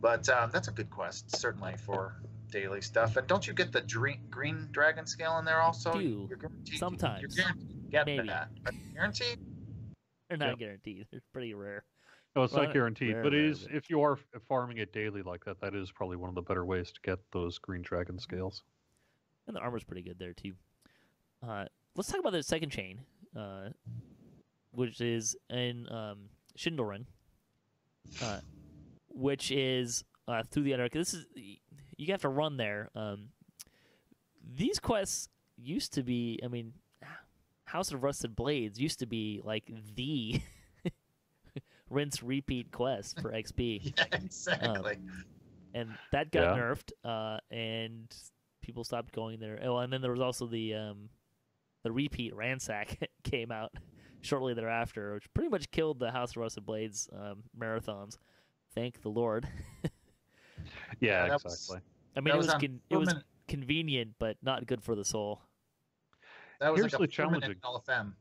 But that's a good quest, certainly for daily stuff. And don't you get the green dragon scale in there also? You're guaranteed. Sometimes. You're guaranteed to get that. Are you guaranteed? They're not guaranteed. They're pretty rare. No, it's not guaranteed, but it is. If you are farming it daily like that, that is probably one of the better ways to get those green dragon scales. And the armor's pretty good there too. Let's talk about the second chain, which is in Shindelrun, which is through the Underdark. This is you have to run there. These quests used to be, I mean, House of Rusted Blades used to be like the rinse repeat quest for XP. Yeah, exactly. And that got nerfed, and people stopped going there. Oh, and then there was also the repeat Ransack came out shortly thereafter, which pretty much killed the House of Rusted Blades marathons. Thank the Lord. Yeah, exactly. I mean, it was convenient, but not good for the soul. That was Here's like the challenging. LFM.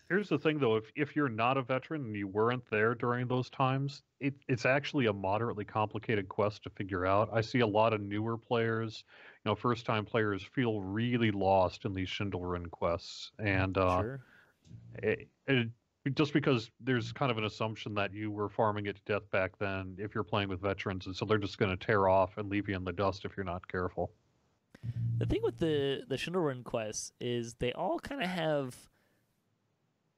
Here's the thing, though. If you're not a veteran and you weren't there during those times, it's actually a moderately complicated quest to figure out. I see a lot of newer players, first-time players feel really lost in these Shindelrun quests, and just because there's kind of an assumption that you were farming it to death back then if you're playing with veterans, and so they're just going to tear off and leave you in the dust if you're not careful. The thing with the Shindelrun quests is they all kind of have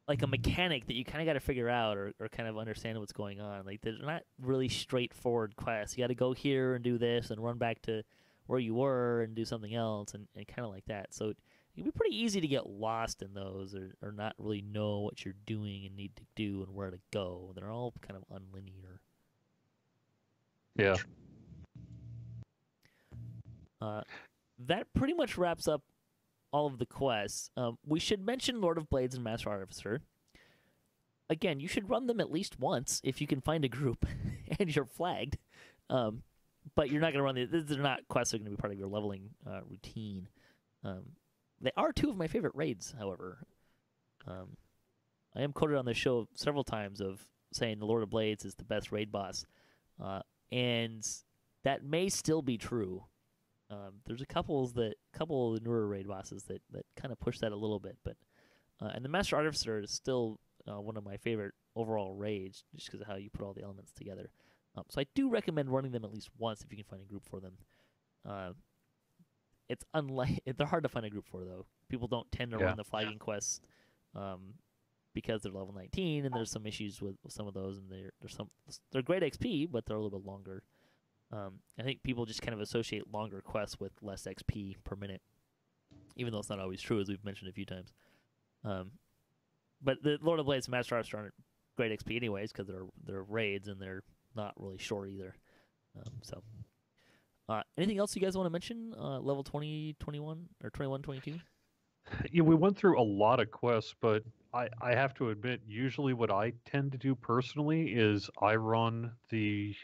like a mechanic that you kind of got to figure out or kind of understand what's going on. Like they're not really straightforward quests. You got to go here and do this and run back to where you were and do something else and kind of like that. So it can be pretty easy to get lost in those or not really know what you're doing and need to do and where to go. They're all kind of unlinear. Yeah. That pretty much wraps up all of the quests. We should mention Lord of Blades and Master Artificer. Again, you should run them at least once if you can find a group and you're flagged. But you're not going to run these are not quests that are going to be part of your leveling routine. They are two of my favorite raids, however. I am quoted on the show several times of saying the Lord of Blades is the best raid boss. And that may still be true. There's a couple of the newer raid bosses that kind of push that a little bit, but and the Master Artificer is still one of my favorite overall raids, just because of how you put all the elements together. So I do recommend running them at least once if you can find a group for them. it's they're hard to find a group for though. People don't tend to run the flagging quests because they're level 19, and there's some issues with some of those, and they're great XP, but they're a little bit longer. I think people just kind of associate longer quests with less XP per minute, even though it's not always true, as we've mentioned a few times. But the Lord of the Blades and Master Arts aren't great XP anyways, because they're raids and they're not really short either. Anything else you guys want to mention? Level 20, 21, or 21, 22? Yeah, we went through a lot of quests, but I have to admit, usually what I tend to do personally is I run the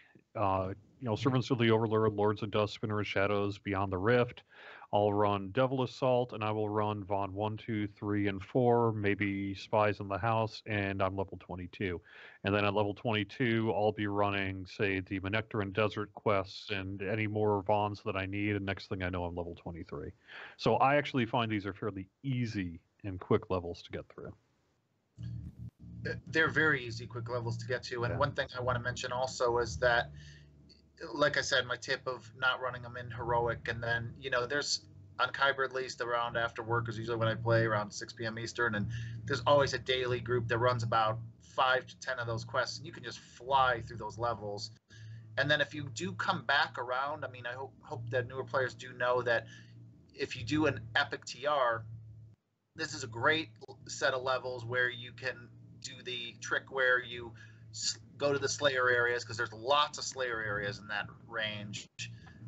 Servants of the Overlord, Lords of Dust, Spinner of Shadows, Beyond the Rift. I'll run Devil Assault, and I will run Vaughn 1, 2, 3, and 4, maybe Spies in the House, and I'm level 22. And then at level 22, I'll be running, say, the Manectar Desert quests and any more Vaughns that I need, and next thing I know, I'm level 23. So I actually find these are fairly easy and quick levels to get through. They're very easy, quick levels to get to. And one thing I want to mention also is that, like I said, my tip of not running them in heroic, and then there's on Kyber at least around after work is usually when I play around 6 p.m. Eastern, and there's always a daily group that runs about 5 to 10 of those quests, and you can just fly through those levels. And then if you do come back around, I mean, I hope that newer players do know that if you do an epic TR, this is a great set of levels where you can do the trick where you go to the Slayer areas, because there's lots of Slayer areas in that range,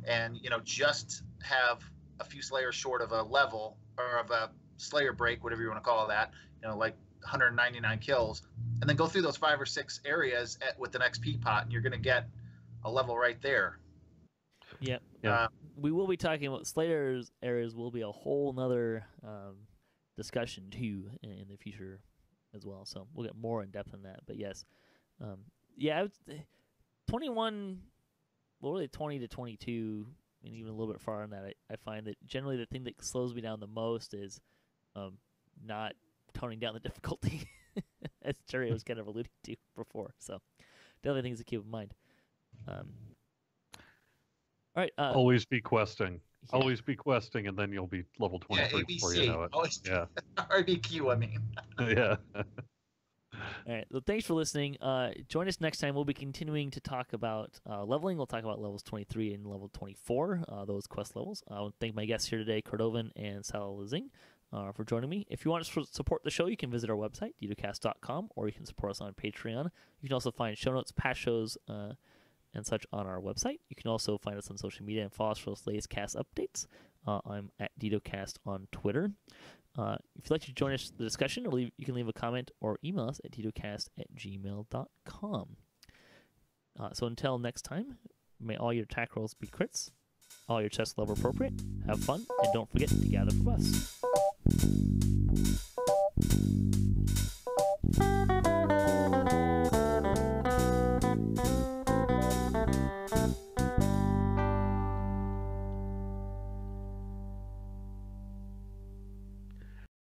and just have a few Slayers short of a level or of a Slayer break, whatever you want to call that, like 199 kills, and then go through those 5 or 6 areas with an XP pot, and you're going to get a level right there. Yeah. We will be talking about Slayer's areas. Will be a whole nother discussion too in the future as well, so we'll get more in depth on that. But yes, 21, well, really 20 to 22, and even a little bit farther than that, I find that generally the thing that slows me down the most is not toning down the difficulty, as Jerry was kind of alluding to before. So definitely things to keep in mind. All right. Always be questing. Yeah. Always be questing, and then you'll be level 23 before you know it. RBQ, I mean. Yeah. All right. Well, thanks for listening. Join us next time. We'll be continuing to talk about leveling. We'll talk about levels 23 and level 24, those quest levels. I want to thank my guests here today, Cordovan and Salalazing, for joining me. If you want to support the show, you can visit our website, DDOCast.com, or you can support us on Patreon. You can also find show notes, past shows, and such on our website. You can also find us on social media and follow us for those latest cast updates. I'm at DDOCast on Twitter. If you'd like to join us in the discussion, you can leave a comment or email us at DDOCast@gmail.com. So until next time, may all your attack rolls be crits, all your chest level appropriate, have fun, and don't forget to gather for us.